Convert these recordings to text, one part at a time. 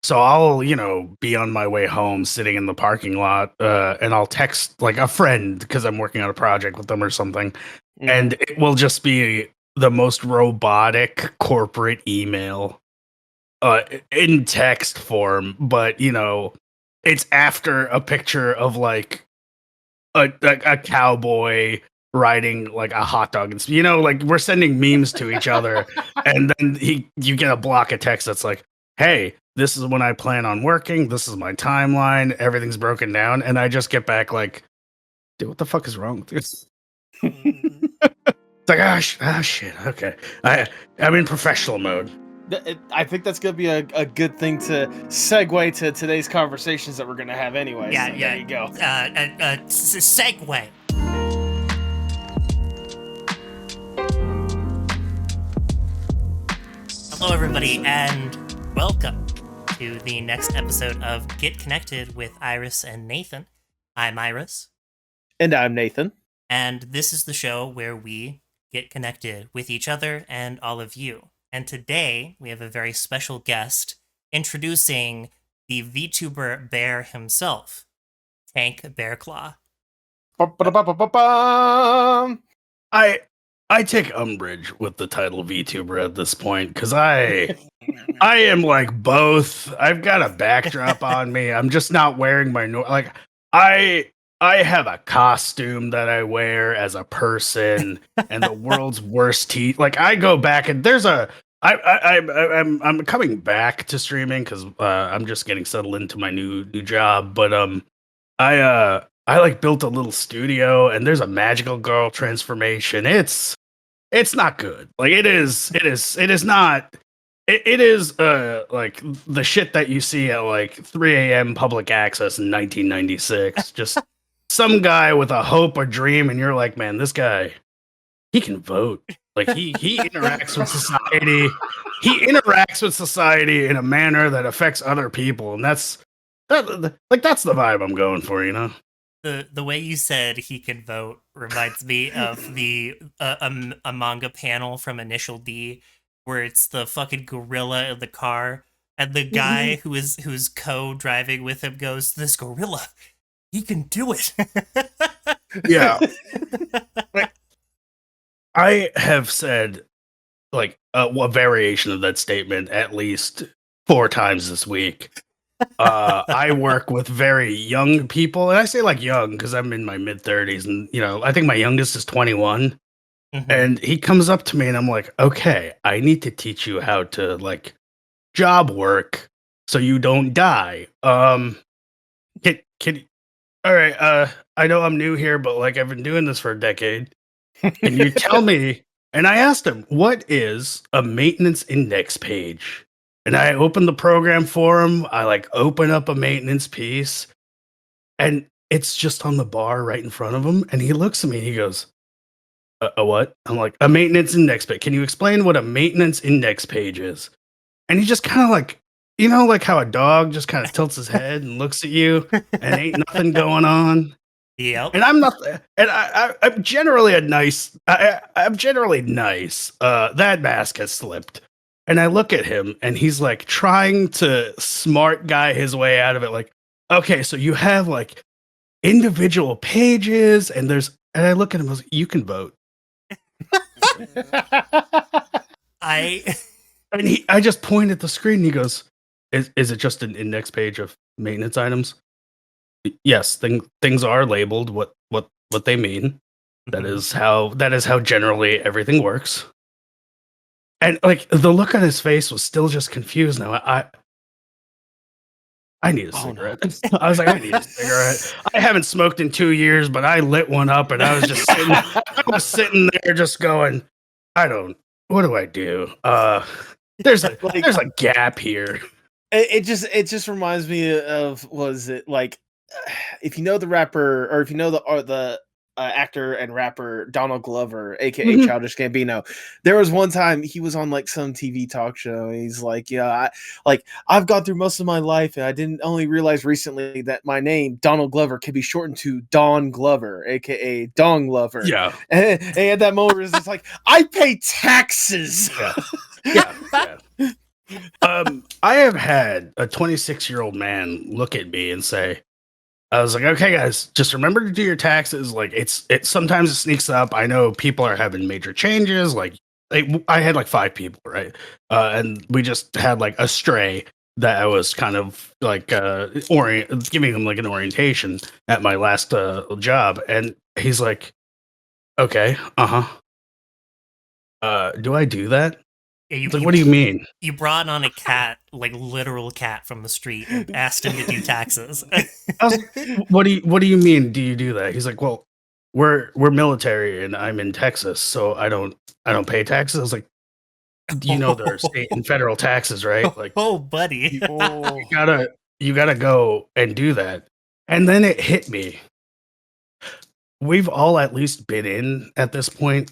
So I'll, be on my way home sitting in the parking lot, and I'll text like a friend because I'm working on a project with them or something. And it will just be the most robotic corporate email in text form, but it's after a picture of like a cowboy riding like a hot dog, and like we're sending memes to each other, and then you get a block of text that's like, "Hey, this is when I plan on working. This is my timeline. Everything's broken down," and I just get back like, "Dude, what the fuck is wrong with this?" It's like, shit. Okay, I'm in professional mode. I think that's going to be a good thing to segue to today's conversations that we're going to have anyway. Yeah, so yeah. There you go. Segue. Hello, everybody, and welcome to the next episode of Get Connected with Iris and Nathan. I'm Iris. And I'm Nathan. And this is the show where we get connected with each other and all of you. And today, we have a very special guest introducing the VTuber bear himself, Tank Bearclaw. I take umbrage with the title VTuber at this point because I am like both. I've got a backdrop on me. I'm just not wearing my I have a costume that I wear as a person and the world's worst teeth. Like I go back and there's a I'm coming back to streaming because I'm just getting settled into my new job. But I like built a little studio and there's a magical girl transformation. It's not good. Like it is not. It is like the shit that you see at like 3 a.m. public access in 1996. Just some guy with a hope or dream, and you're like, man, this guy, he can vote. Like he interacts with society. He interacts with society in a manner that affects other people, and that's the vibe I'm going for, The way you said he can vote reminds me of the a manga panel from Initial D where it's the fucking gorilla in the car and the guy who's co-driving with him goes, "This gorilla, he can do it." Yeah. I have said like a variation of that statement at least 4 times this week. I work with very young people, and I say like young because I'm in my mid-30s, and I think my youngest is 21. And he comes up to me, and I'm like, "Okay, I need to teach you how to like job work so you don't die." Can all right? I know I'm new here, but like I've been doing this for a decade. Can you tell me? And I asked him, "What is a maintenance index page?" And I open the program for him. I like open up a maintenance piece, and it's just on the bar right in front of him. And he looks at me and he goes, "A what?" I'm like, "A maintenance index page. Can you explain what a maintenance index page is?" And he just kind of like, like how a dog just kind of tilts his head and looks at you and ain't nothing going on. Yep. And I'm not, and I'm generally I'm generally nice. That mask has slipped. And I look at him and he's like trying to smart guy his way out of it. Like, okay, so you have like individual pages and I look at him and I was like, "You can vote." I just point at the screen and he goes, is it just an index page of maintenance items?" Yes, things are labeled what they mean. That is how generally everything works. And like the look on his face was still just confused. Now I need a cigarette. No. I was like, I need a cigarette. I haven't smoked in 2 years, but I lit one up and I was just sitting there just going, what do I do? There's a gap here. It just reminds me of, was it like, if you know the rapper, or if you know the actor and rapper Donald Glover, aka Childish Gambino, there was one time he was on like some TV talk show. And he's like, "Yeah, I've gone through most of my life, and I didn't only realize recently that my name Donald Glover can be shortened to Don Glover, aka Dong Lover." Yeah, and at that moment, it's just like, I pay taxes. Yeah. I have had a 26-year-old man look at me and say, I was like, okay, guys, just remember to do your taxes. Like, it sometimes it sneaks up. I know people are having major changes. I had like 5 people, right? And we just had like a stray that I was kind of like giving him like an orientation at my last job, and he's like, okay, do I do that? Yeah, It's like, what do you mean? you brought on a cat, like literal cat from the street, and asked him to do taxes. I was like, what do you mean? Do you do that? He's like, well, we're military, and I'm in Texas, so I don't pay taxes. I was like, you know there are state and federal taxes, right? Like, Oh, buddy. you, you gotta go and do that. And then it hit me. We've all at least been in at this point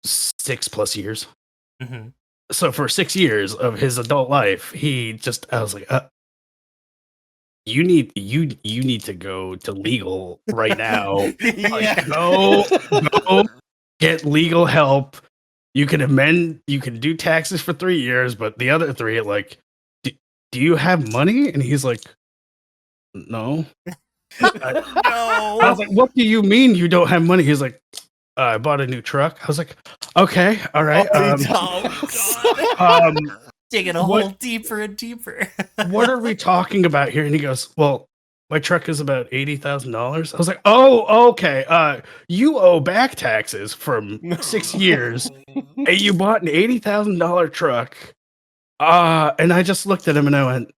6+ years. hmm So for 6 years of his adult life, I was like, you need to go to legal right now. Yeah. Go get legal help. You can do taxes for 3 years, but the other three, like, do you have money? And he's like, no. I was No. like, what do you mean you don't have money? He's like, I bought a new truck. I was like, okay, all right. Oh, God. Digging a what- hole deeper and deeper. What are we talking about here? And he goes, well, my truck is about $80,000. I was like, oh, okay. You owe back taxes from 6 years, and you bought an $80,000 truck. And I just looked at him and I went,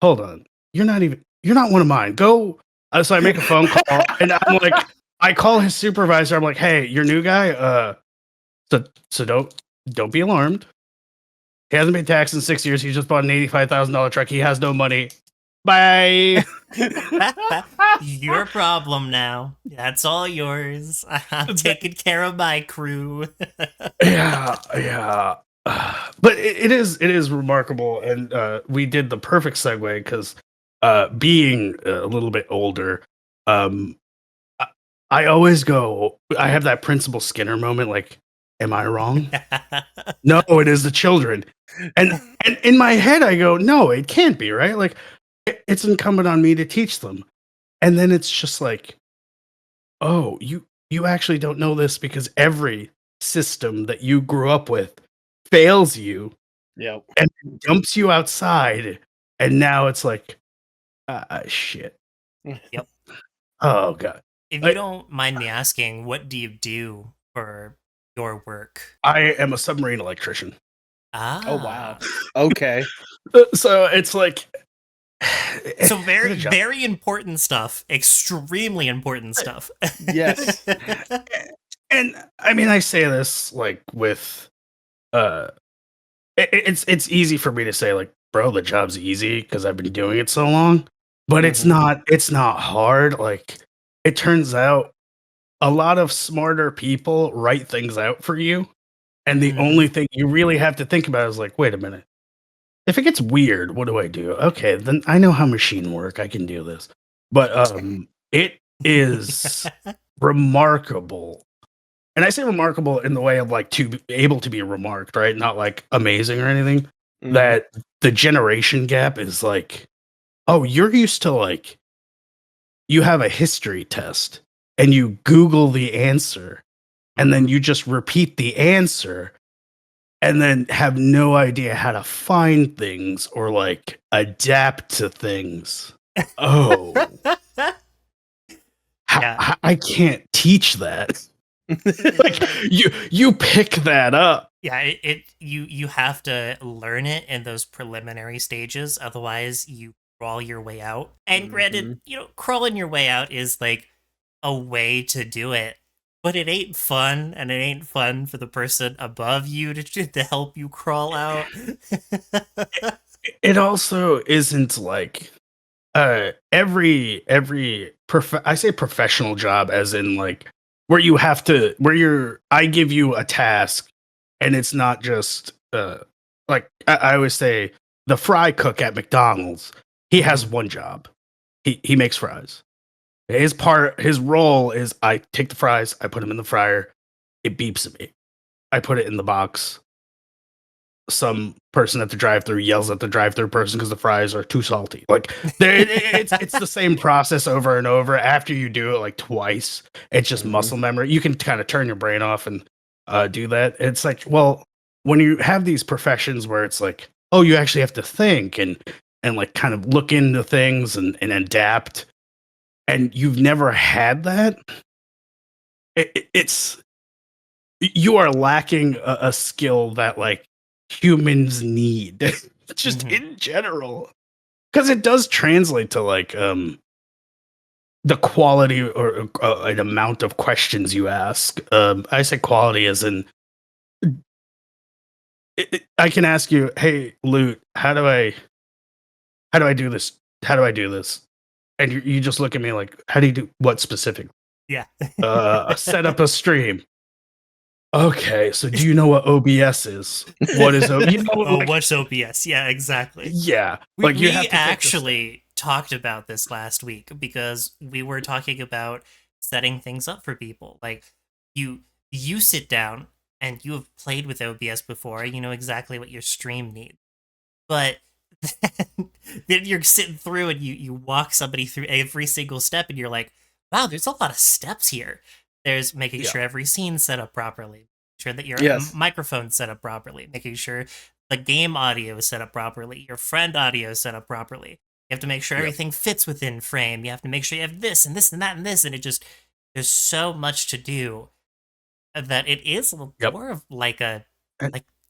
hold on, you're not one of mine. Go. So I make a phone call, and I'm like, I call his supervisor. I'm like, hey, your new guy. So don't be alarmed. He hasn't paid tax in 6 years. He just bought an $85,000 truck. He has no money. Bye. Your problem now. That's all yours. I'm taking care of my crew. Yeah. But it is remarkable, and we did the perfect segue because being a little bit older, um, I, I always go. I have that Principal Skinner moment. Like, am I wrong? No, it is the children. And in my head, I go, no, it can't be, right? Like, it's incumbent on me to teach them. And then it's just like, oh, you actually don't know this because every system that you grew up with fails you Yep. and dumps you outside. And now it's like, shit. Yep. Oh god. If you don't mind me asking, what do you do for your work? I am a submarine electrician. Oh wow. Ah. Okay. So it's like So it's very, a job. very important stuff. Extremely important stuff. Yes. And I mean, I say this like with it's easy for me to say like, bro, the job's easy because I've been doing it so long, but it's Mhm. not hard. Like, it turns out a lot of smarter people write things out for you, and the Mhm. only thing you really have to think about is like, wait a minute, if it gets weird, what do I do? Okay, then I know how machine work. I can do this. But it is remarkable. And I say remarkable in the way of like to be able to be remarked, right? Not like amazing or anything. Mhm. That the generation gap is like, oh, you're used to like you have a history test and you Google the answer and then you just repeat the answer and then have no idea how to find things or like adapt to things. Oh, Yeah. I can't teach that. Like, you pick that up. Yeah, you have to learn it in those preliminary stages, otherwise you crawl your way out. And granted, crawling your way out is like a way to do it, but it ain't fun, and it ain't fun for the person above you to help you crawl out. It also isn't like I say professional job as in like I give you a task and it's not just like I always say the fry cook at McDonald's, he has one job. He makes fries. His role is I take the fries, I put them in the fryer, it beeps at me. I put it in the box. some person at the drive-thru yells at the drive-thru person because the fries are too salty. Like it's the same process over and over. After you do it like twice, it's just muscle memory. You can kind of turn your brain off and do that. It's like, well, when you have these professions where it's like, oh, you actually have to think and like kind of look into things and adapt, and you've never had that, it's you are lacking a skill that like humans need just in general, because it does translate to like the quality or an amount of questions you ask. I say quality as in I can ask you, hey Loot, how do I do this, and you just look at me like, how do you do what specific? Yeah. Set up a stream. Okay, so do you know what OBS is? What is OBS? You know, like, what's OBS? Yeah, exactly. Yeah, We, you have we to actually talked about this last week because we were talking about setting things up for people. Like you sit down and you have played with OBS before, you know exactly what your stream needs. But then you're sitting through and you walk somebody through every single step and you're like, wow, there's a lot of steps here. There's making sure every scene's set up properly, sure that your microphone's set up properly, making sure the game audio is set up properly, your friend audio is set up properly. You have to make sure everything fits within frame. You have to make sure you have this and this and that and this, and it just, there's so much to do that it is more of like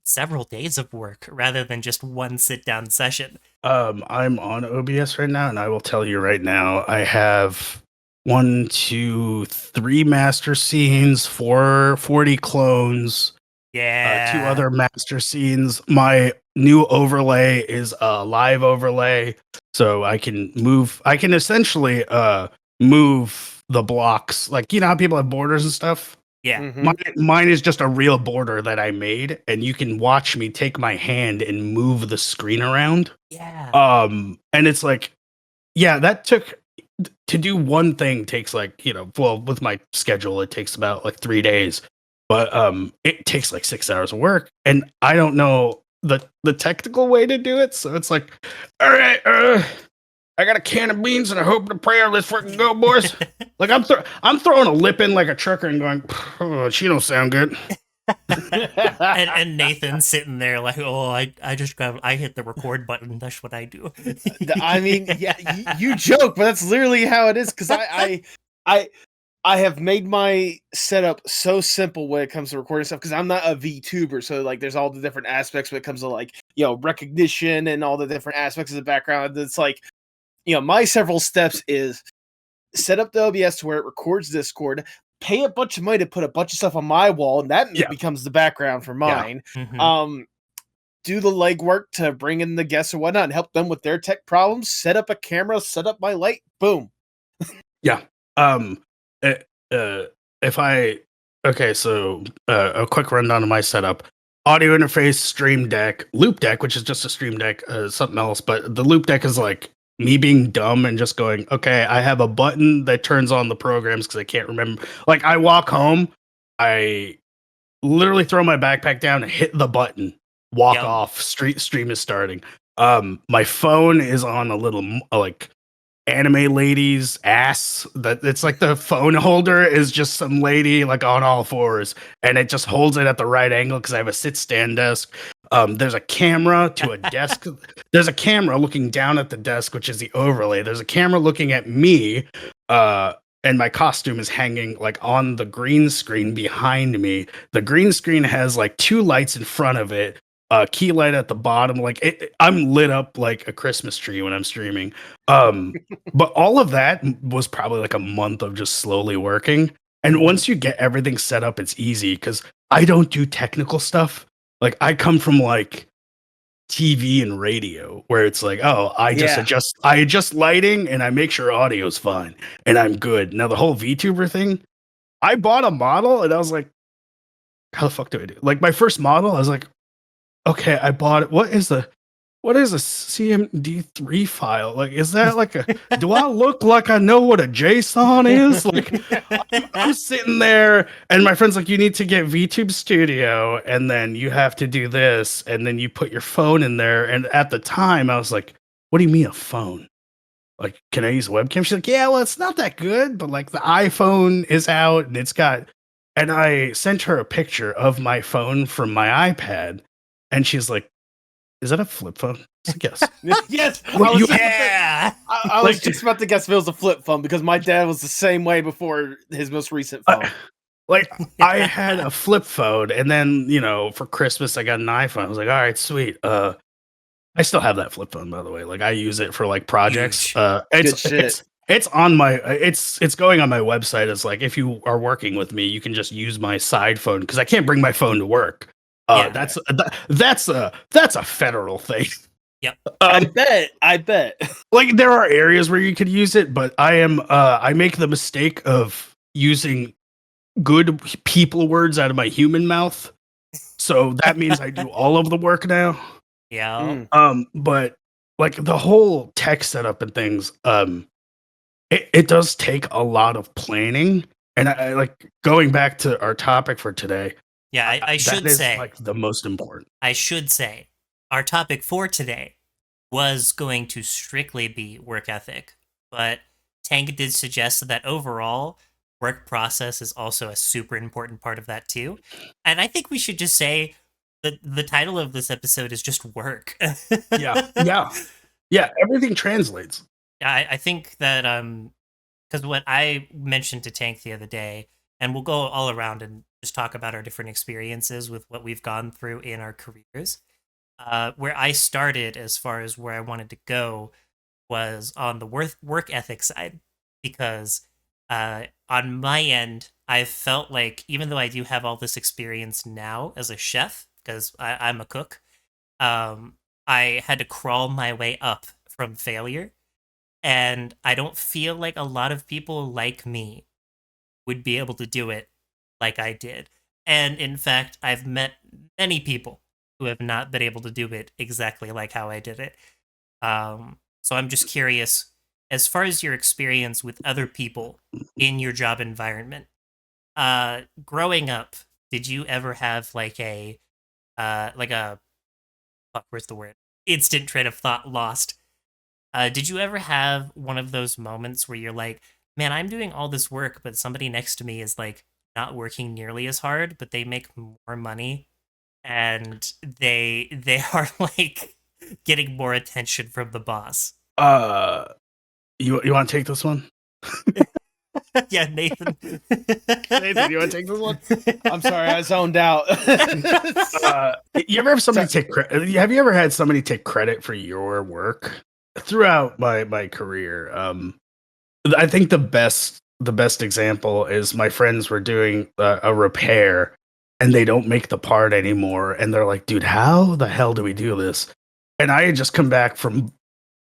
several days of work rather than just one sit down session. I'm on OBS right now, and I will tell you right now, I have 1, 2, 3 master scenes, 40 clones, 2 other master scenes. My new overlay is a live overlay, so I can essentially move the blocks. Like, you know how people have borders and stuff? Yeah. Mine is just a real border that I made, and you can watch me take my hand and move the screen around. Yeah. And it's like, yeah, that took to do one thing takes like, you know, well, with my schedule, it takes about like 3 days, but it takes like 6 hours of work, and I don't know the technical way to do it. So it's like, all right, I got a can of beans and a hope and a prayer. Let's freaking go, boys. Like I'm throwing a lip in like a trucker and going, oh, she don't sound good. and Nathan sitting there like, oh, I hit the record button. That's what I do. I mean, yeah, you joke, but that's literally how it is. Because I have made my setup so simple when it comes to recording stuff. Because I'm not a VTuber, so like, there's all the different aspects when it comes to like, you know, recognition and all the different aspects of the background. It's like, you know, my several steps is set up the OBS to where it records Discord, pay a bunch of money to put a bunch of stuff on my wall, and that becomes the background for mine. Do the legwork to bring in the guests or whatnot and help them with their tech problems, set up a camera, set up my light, boom. Yeah. So a quick rundown of my setup. Audio interface, Stream Deck, Loop Deck, which is just a Stream Deck, something else, but the Loop Deck is like me being dumb and just going, okay, I have a button that turns on the programs because I can't remember. Like, I walk home, I literally throw my backpack down and hit the button, walk off, stream is starting. My phone is on a little like anime lady's ass. That it's like the phone holder is just some lady like on all fours, and it just holds it at the right angle because I have a sit stand desk. There's a camera to a desk. There's a camera looking down at the desk, which is the overlay. There's a camera looking at me, and my costume is hanging like on the green screen behind me. The green screen has like 2 lights in front of it, a key light at the bottom. Like I'm lit up like a Christmas tree when I'm streaming. But all of that was probably like a month of just slowly working. And once you get everything set up, it's easy because I don't do technical stuff. Like, I come from like TV and radio where it's like, oh, I adjust lighting and I make sure audio's fine and I'm good. Now the whole VTuber thing, I bought a model and I was like, how the fuck do I do? Like, my first model, I was like, okay, I bought it. What is the what is a CMD3 file? Like, is that like a, do I look like I know what a JSON is? Like, I'm sitting there and my friend's like, you need to get VTube Studio and then you have to do this. And then you put your phone in there. And at the time I was like, what do you mean a phone? Like, can I use a webcam? She's like, yeah, well, it's not that good, but like the iPhone is out and it's got, and I sent her a picture of my phone from my iPad and she's like, is that a flip phone? It's like, yes. Yes, Well, you- I was just about to guess if it was a flip phone because my dad was the same way before his most recent phone. Like I had a flip phone and then, you know, for Christmas I got an iPhone. I was like, all right, sweet. I still have that flip phone, by the way. Like I use it for like projects. Huge. It's on my it's going on my website. It's like if you are working with me, you can just use my side phone because I can't bring my phone to work. Yeah. That's a federal thing. Yep. I bet. Like there are areas where you could use it, but I make the mistake of using good people words out of my human mouth. So that means I do all of the work now. Yeah. But like the whole tech setup and things, it does take a lot of planning. And I like going back to our topic for today. Yeah, I should that is, say, like the most important. I should say, our topic for today was going to strictly be work ethic, but Tank did suggest that overall, work process is also a super important part of that too. And I think we should just say that the title of this episode is just work. Yeah. Everything translates. I think that because what I mentioned to Tank the other day, and we'll go all around and just talk about our different experiences with what we've gone through in our careers. Where I started as far as where I wanted to go was on the work ethic side, because on my end, I felt like even though I do have all this experience now as a chef, because I'm a cook, I had to crawl my way up from failure. And I don't feel like a lot of people like me would be able to do it like I did. And in fact, I've met many people who have not been able to do it exactly like how I did it. So I'm just curious, as far as your experience with other people in your job environment, growing up, did you ever have like a fuck, where's the word? Instant train of thought lost. Did you ever have one of those moments where you're like, man, I'm doing all this work, but somebody next to me is like not working nearly as hard, but they make more money and they are like getting more attention from the boss? You want to take this one? Yeah, Nathan. Nathan, you want to take this one? I'm sorry, I zoned out. You ever have somebody take credit? Have you ever had somebody take credit for your work? Throughout my career, I think the best example is my friends were doing a repair and they don't make the part anymore, and they're like, dude, how the hell do we do this? And I had just come back from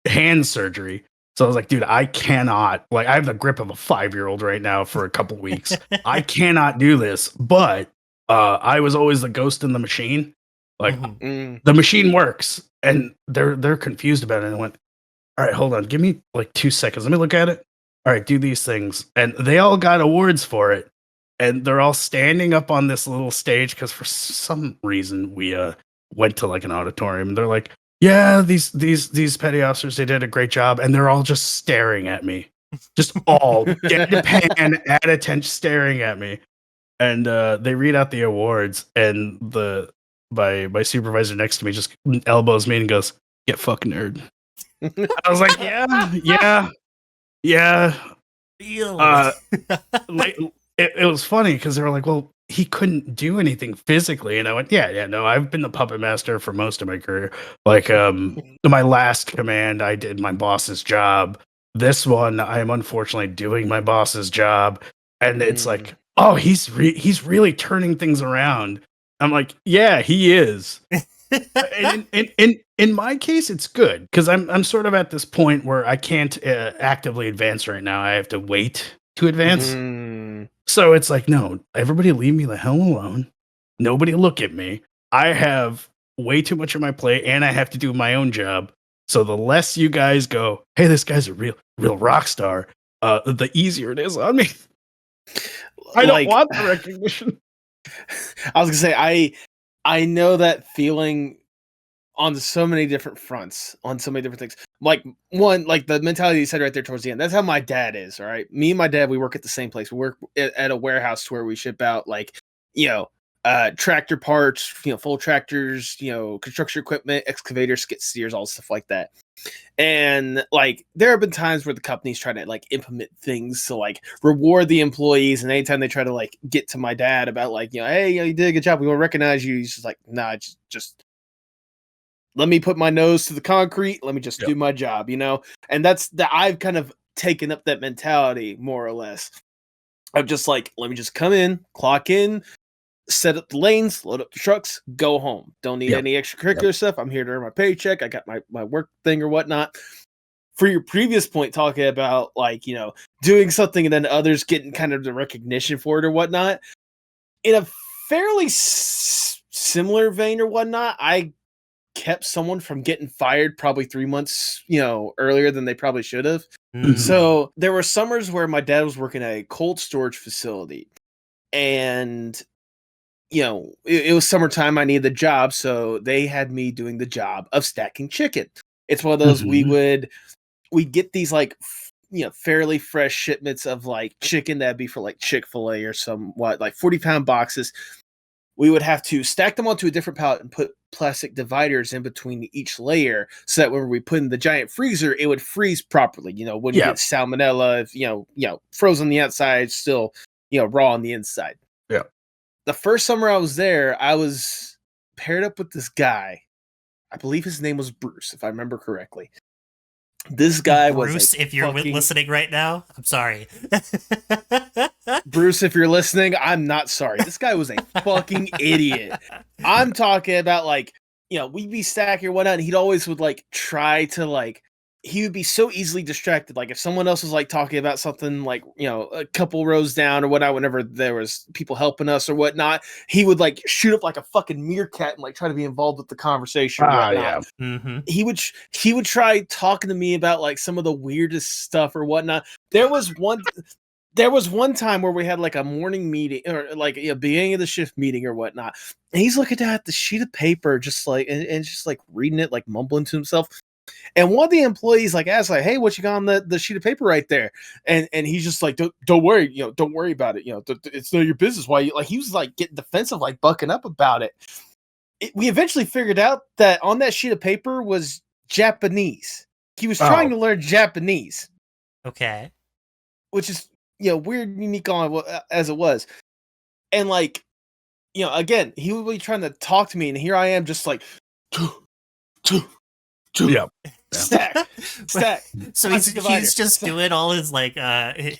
hand surgery, so I was like, dude, I cannot, like, I have the grip of a 5-year-old right now for a couple weeks. I cannot do this. But I was always the ghost in the machine. Like, the machine works, and they're confused about it. And I went, all right, hold on, give me like 2 seconds. Let me look at it. All right, do these things. And they all got awards for it. And they're all standing up on this little stage because for some reason we went to like an auditorium. And they're like, yeah, these petty officers, they did a great job. And they're all just staring at me. Just all deadpan at attention, staring at me. And they read out the awards, and my supervisor next to me just elbows me and goes, "Get fucking nerd." I was like, yeah. Like, it was funny because they were like, well, he couldn't do anything physically. And I went, yeah, no, I've been the puppet master for most of my career. Like, my last command, I did my boss's job. This one, I am unfortunately doing my boss's job. And it's like, oh, he's really turning things around. I'm like, yeah, he is. And in my case, it's good because I'm sort of at this point where I can't actively advance right now. I have to wait to advance. So it's like, no, everybody leave me the hell alone. Nobody look at me. I have way too much on my plate, and I have to do my own job. So the less you guys go, hey, this guy's a real rock star, the easier it is on me. I don't want the recognition. I was gonna say I know that feeling on so many different fronts, on so many different things. Like one, like the mentality you said right there towards the end. That's how my dad is. All right, me and my dad, we work at the same place. We work at a warehouse where we ship out tractor parts, full tractors, construction equipment, excavators, skid steers, all stuff like that. And like there have been times where the companies try to like implement things to like reward the employees, and anytime they try to like get to my dad about like, hey, you did a good job, we want to recognize you, he's just like, nah, just let me put my nose to the concrete, let me just do my job, and that's that. I've kind of taken up that mentality more or less. I'm just like, let me just come in, clock in, set up the lanes, load up the trucks, go home. Don't need any extracurricular stuff. I'm here to earn my paycheck. I got my work thing or whatnot. For your previous point, talking about like, doing something and then others getting kind of the recognition for it or whatnot, in a fairly similar vein or whatnot, I kept someone from getting fired probably 3 months, earlier than they probably should have. Mm. So there were summers where my dad was working at a cold storage facility, and it was summertime. I needed the job, so they had me doing the job of stacking chicken. It's one of those we'd get these like fairly fresh shipments of like chicken that'd be for like Chick-fil-A or somewhat, like 40-pound boxes. We would have to stack them onto a different pallet and put plastic dividers in between each layer so that when we put in the giant freezer, it would freeze properly. Wouldn't get salmonella if frozen on the outside, still raw on the inside. Yeah. The first summer I was there, I was paired up with this guy. I believe his name was Bruce, if I remember correctly. This guy Bruce, if you're listening right now, I'm sorry. Bruce, if you're listening, I'm not sorry. This guy was a fucking idiot. I'm talking about like, we'd be stacking or whatnot, and he'd always would like try to like, he would be so easily distracted. Like if someone else was like talking about something like, a couple rows down or whatnot, whenever there was people helping us or whatnot, he would like shoot up like a fucking meerkat and like try to be involved with the conversation. He would try talking to me about like some of the weirdest stuff or whatnot. There was one time where we had like a morning meeting or like a beginning of the shift meeting or whatnot. And he's looking at the sheet of paper, just like, and just like reading it, like mumbling to himself. And one of the employees like asked, like, hey, what you got on the sheet of paper right there? And he's just like, don't worry, don't worry about it. It's none of your business. Why you like, he was like getting defensive, like bucking up about it. We eventually figured out that on that sheet of paper was Japanese. He was trying to learn Japanese. Okay. Which is, weird and unique on as it was. And like, again, he would be trying to talk to me, and here I am just like, stack. So he's just doing all his like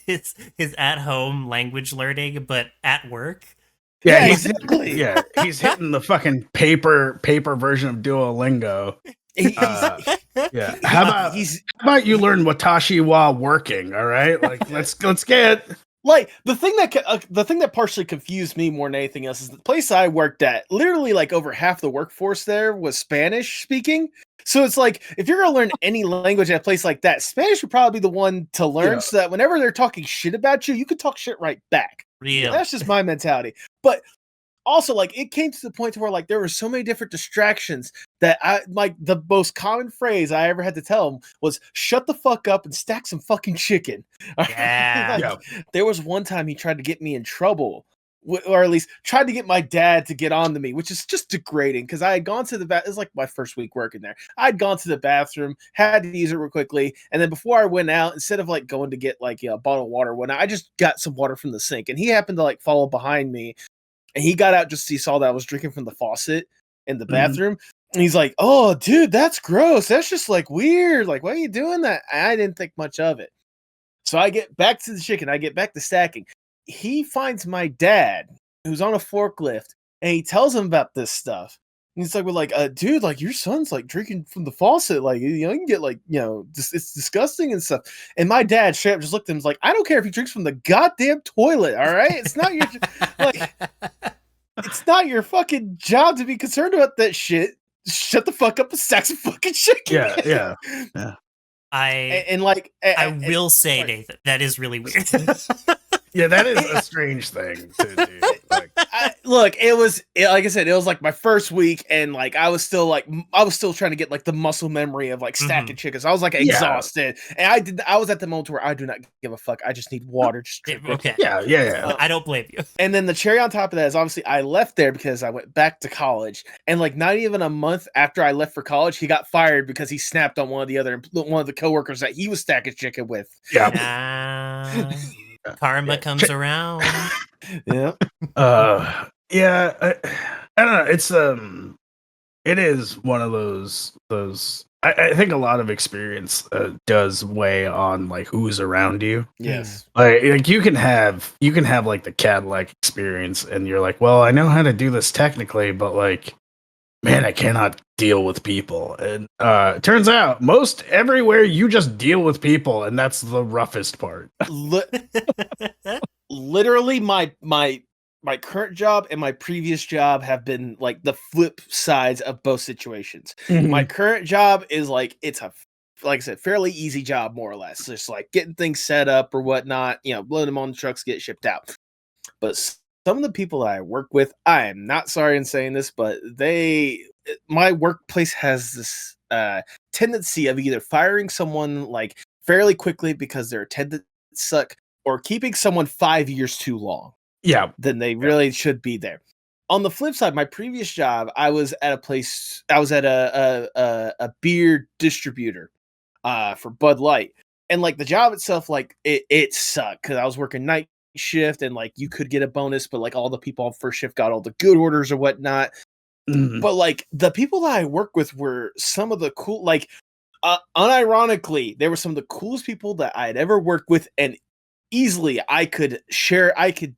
his at home language learning, but at work. Yeah, exactly. He's hitting the fucking paper version of Duolingo. How about you learn Watashi while working? All right, like let's get. Like the thing that partially confused me more than anything else is the place I worked at. Literally, like over half the workforce there was Spanish speaking. So it's like if you're gonna learn any language at a place like that, Spanish would probably be the one to learn, so that whenever they're talking shit about you, you can talk shit right back. Real. That's just my mentality. But also, like, it came to the point where like there were so many different distractions that I like the most common phrase I ever had to tell him was "shut the fuck up and stack some fucking chicken." There was one time he tried to get me in trouble, or at least tried to get my dad to get on to me, which is just degrading because I had gone to the bathroom. It was like my first week working there. I'd gone to the bathroom, had to use it real quickly, and then before I went out, instead of like going to get like a bottle of water, I just got some water from the sink, and he happened to like follow behind me. And he got out just so he saw that I was drinking from the faucet in the bathroom. And he's like, oh, dude, that's gross. That's just like weird. Like, why are you doing that? And I didn't think much of it. So I get back to the chicken. I get back to stacking. He finds my dad, who's on a forklift, and he tells him about this stuff. And he's like, well, like, dude, like your son's like drinking from the faucet. Like, you can get like, it's disgusting and stuff. And my dad straight up just looked at him and was like, I don't care if he drinks from the goddamn toilet. All right. It's not your, like, it's not your fucking job to be concerned about that shit. shut the fuck up and stack some fucking chicken. Yeah. And like, I will say, Nathan, that is really weird. Yeah, that is a strange thing to do. Like, look, like I said, it was like my first week, and like I was still trying to get like the muscle memory of like stacking chickens. I was like exhausted, and I was at the moment where I do not give a fuck. I just need water. Just drink it. Okay. Yeah. I don't blame you. And then the cherry on top of that is obviously I left there because I went back to college, and like not even a month after I left for college, he got fired because he snapped on one of the coworkers that he was stacking chicken with. Yeah. Karma comes around. Yeah. I don't know. It's it is one of those. I think a lot of experience does weigh on like who's around you. Yes. Like you can have like the Cadillac experience, and you're like, well, I know how to do this technically, but like, man, I cannot deal with people. And it turns out most everywhere you just deal with people, and that's the roughest part. Literally, my current job and my previous job have been like the flip sides of both situations. My current job is like like I said, fairly easy job, more or less. Just like getting things set up or whatnot, blowing them on the trucks, get shipped out. But some of the people that I work with, I am not sorry in saying this, but my workplace has this tendency of either firing someone like fairly quickly because their attendance suck, or keeping someone 5 years too long. Yeah. Then they really should be there. On the flip side, my previous job, I was at a beer distributor for Bud Light. And like the job itself, like it sucked because I was working night shift, and like you could get a bonus, but like all the people on first shift got all the good orders or whatnot. But like the people that I work with were some of the cool, like unironically, they were some of the coolest people that I had ever worked with, and easily I could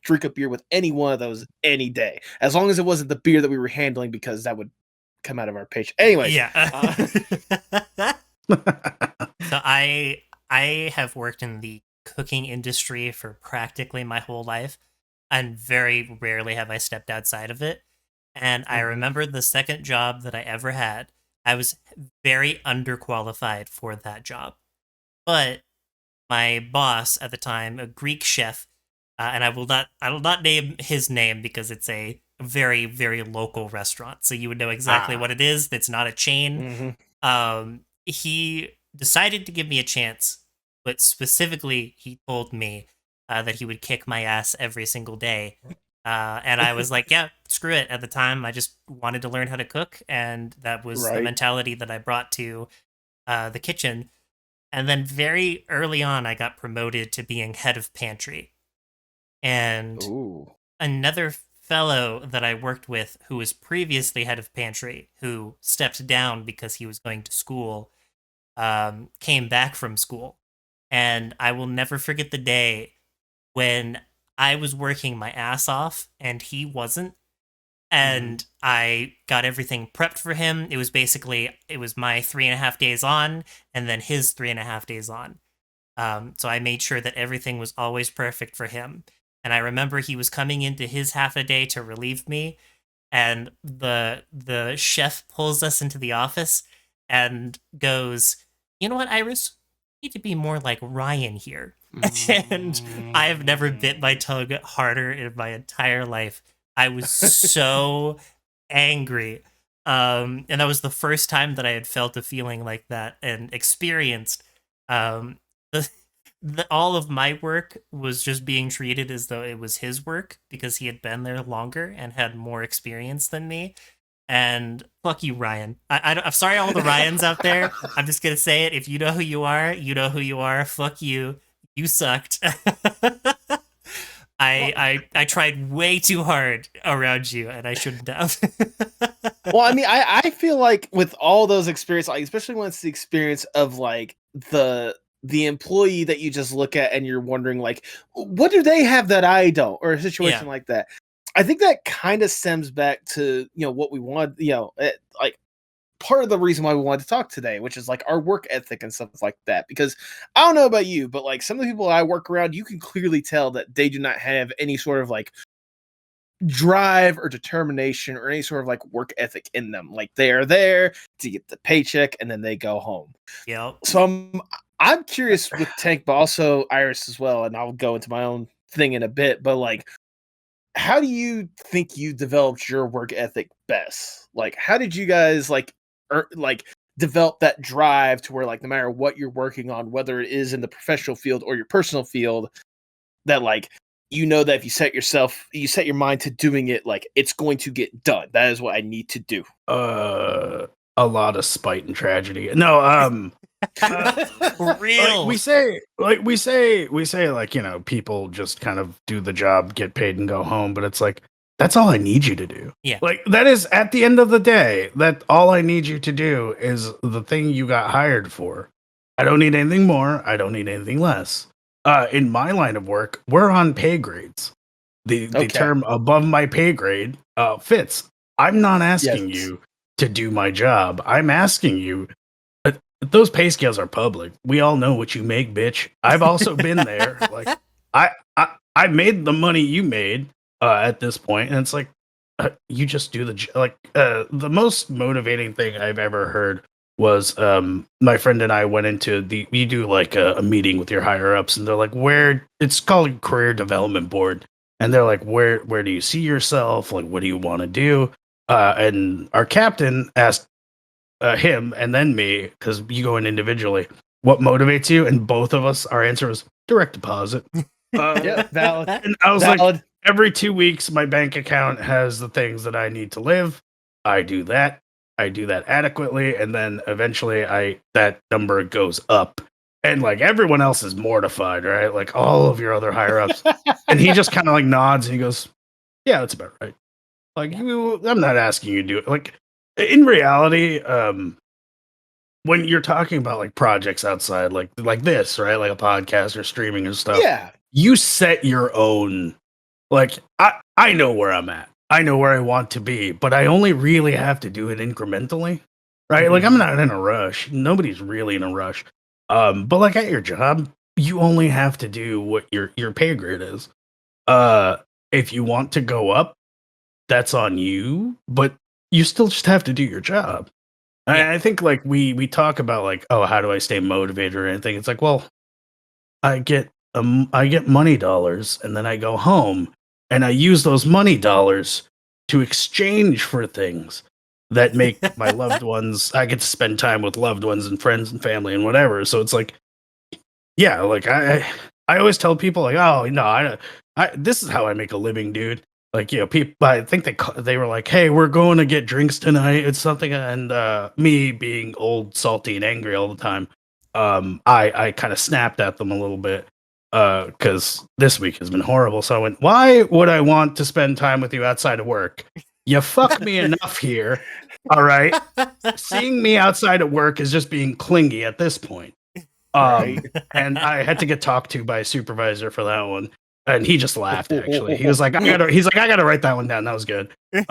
drink a beer with any one of those any day, as long as it wasn't the beer that we were handling, because that would come out of our paycheck. Anyway, So I have worked in the cooking industry for practically my whole life, and very rarely have I stepped outside of it. And I remember the second job that I ever had, I was very underqualified for that job. But my boss at the time, a Greek chef, and I will not name his name because it's a very, very local restaurant, so you would know exactly what it is. It's not a chain. He decided to give me a chance, but specifically, he told me that he would kick my ass every single day. And I was like, yeah, screw it. At the time, I just wanted to learn how to cook, and that was the mentality that I brought to the kitchen. And then very early on, I got promoted to being head of pantry. And another fellow that I worked with, who was previously head of pantry, who stepped down because he was going to school, came back from school. And I will never forget the day when I was working my ass off and he wasn't. And I got everything prepped for him. It was my 3.5 days on, and then his 3.5 days on. So I made sure that everything was always perfect for him. And I remember he was coming into his half a day to relieve me, and the chef pulls us into the office and goes, "You know what, Iris? You need to be more like Ryan here." And I have never bit my tongue harder in my entire life. I was so angry. And that was the first time that I had felt a feeling like that and experienced all of my work was just being treated as though it was his work because he had been there longer and had more experience than me. And fuck you, Ryan. I'm sorry, all the Ryans out there. I'm just gonna say it. If you know who you are, you know who you are. Fuck you. You sucked. I tried way too hard around you, and I shouldn't have. Well, I mean, I feel like with all those experiences, like especially when it's the experience of like the employee that you just look at and you're wondering like, what do they have that I don't, or a situation like that. I think that kind of stems back to what we want, like part of the reason why we wanted to talk today, which is like our work ethic and stuff like that. Because I don't know about you, but like some of the people I work around, you can clearly tell that they do not have any sort of like drive or determination or any sort of like work ethic in them. Like they are there to get the paycheck and then they go home. Yep. So I'm curious with Tank, but also Iris as well, and I'll go into my own thing in a bit. But like, how do you think you developed your work ethic best? Like, how did you guys like develop that drive to where like no matter what you're working on, whether it is in the professional field or your personal field, that like you know that if you set your mind to doing it, like it's going to get done. That is what I need to do. A lot of spite and tragedy. No, Real. we say like, you know, people just kind of do the job, get paid, and go home. But it's like, that's all I need you to do. Yeah. Like, that is at the end of the day, that all I need you to do is the thing you got hired for. I don't need anything more. I don't need anything less. In my line of work, we're on pay grades. The term above my pay grade fits. I'm not asking you to do my job. I'm asking you. Those pay scales are public. We all know what you make, bitch. I've also been there. Like, I made the money you made at this point, and it's like, you just do the most motivating thing I've ever heard was my friend and I went into you do like a meeting with your higher ups, and they're like, where it's called career development board, and they're like, where do you see yourself? Like, what do you want to do? And our captain asked him and then me, because you go in individually, what motivates you? And both of us, our answer was direct deposit. Yeah, valid. And I was like, every 2 weeks, my bank account has the things that I need to live. I do that adequately, and then eventually that number goes up. And like everyone else is mortified, right? Like all of your other higher ups. And he just kind of like nods and he goes, yeah, that's about right. Like, I'm not asking you to do it. Like, in reality, when you're talking about like projects outside, like this, right? Like a podcast or streaming and stuff. Yeah. You set your own, like, I know where I'm at. I know where I want to be, but I only really have to do it incrementally, right? Mm-hmm. Like, I'm not in a rush. Nobody's really in a rush. But like at your job, you only have to do what your pay grade is. If you want to go up, that's on you, but you still just have to do your job. Yeah. I think like we talk about like, oh, how do I stay motivated or anything? It's like, well, I get money dollars, and then I go home and I use those money dollars to exchange for things that make my loved ones. I get to spend time with loved ones and friends and family and whatever. So it's like, yeah, like I always tell people like, oh no, I this is how I make a living, dude. Like, you know, people, I think they were like, hey, we're going to get drinks tonight. It's something. And me being old, salty, and angry all the time, I kind of snapped at them a little bit because this week has been horrible. So I went, why would I want to spend time with you outside of work? You fuck me enough here. All right. Seeing me outside of work is just being clingy at this point. Right. And I had to get talked to by a supervisor for that one. And he just laughed. Actually, he was like, I gotta write that one down. That was good. But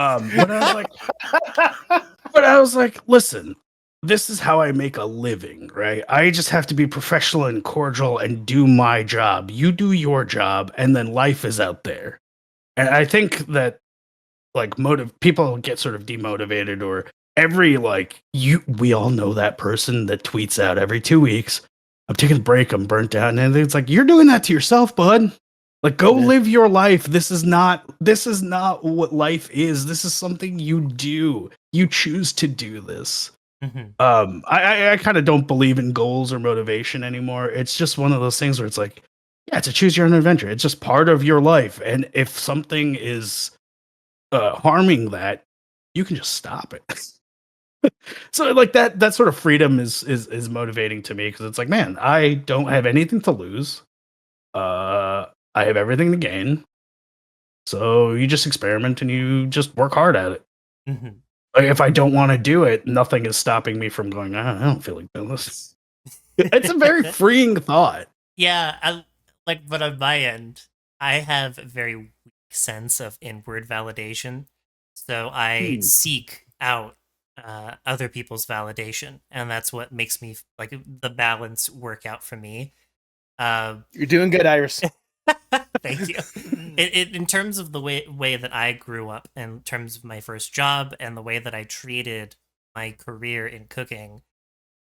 I was like, listen, this is how I make a living, right? I just have to be professional and cordial and do my job. You do your job, and then life is out there. And I think that like people get sort of demotivated, or we all know that person that tweets out every 2 weeks, I'm taking a break, I'm burnt out, and it's like, you're doing that to yourself, bud. Like, go live your life. This is not what life is. This is something you do. You choose to do this. Mm-hmm. I kind of don't believe in goals or motivation anymore. It's just one of those things where it's like, yeah, it's a choose your own adventure. It's just part of your life. And if something is harming that, you can just stop it. So like that sort of freedom is motivating to me, because it's like, man, I don't have anything to lose. I have everything to gain. So you just experiment and you just work hard at it. Mm-hmm. Like, if I don't want to do it, nothing is stopping me from going, I don't feel like doing this. It's a very freeing thought. Yeah, but on my end, I have a very weak sense of inward validation. So I seek out other people's validation. And that's what makes me, like, the balance work out for me. You're doing good, Iris. Thank you. In terms of the way that I grew up, in terms of my first job and the way that I treated my career in cooking,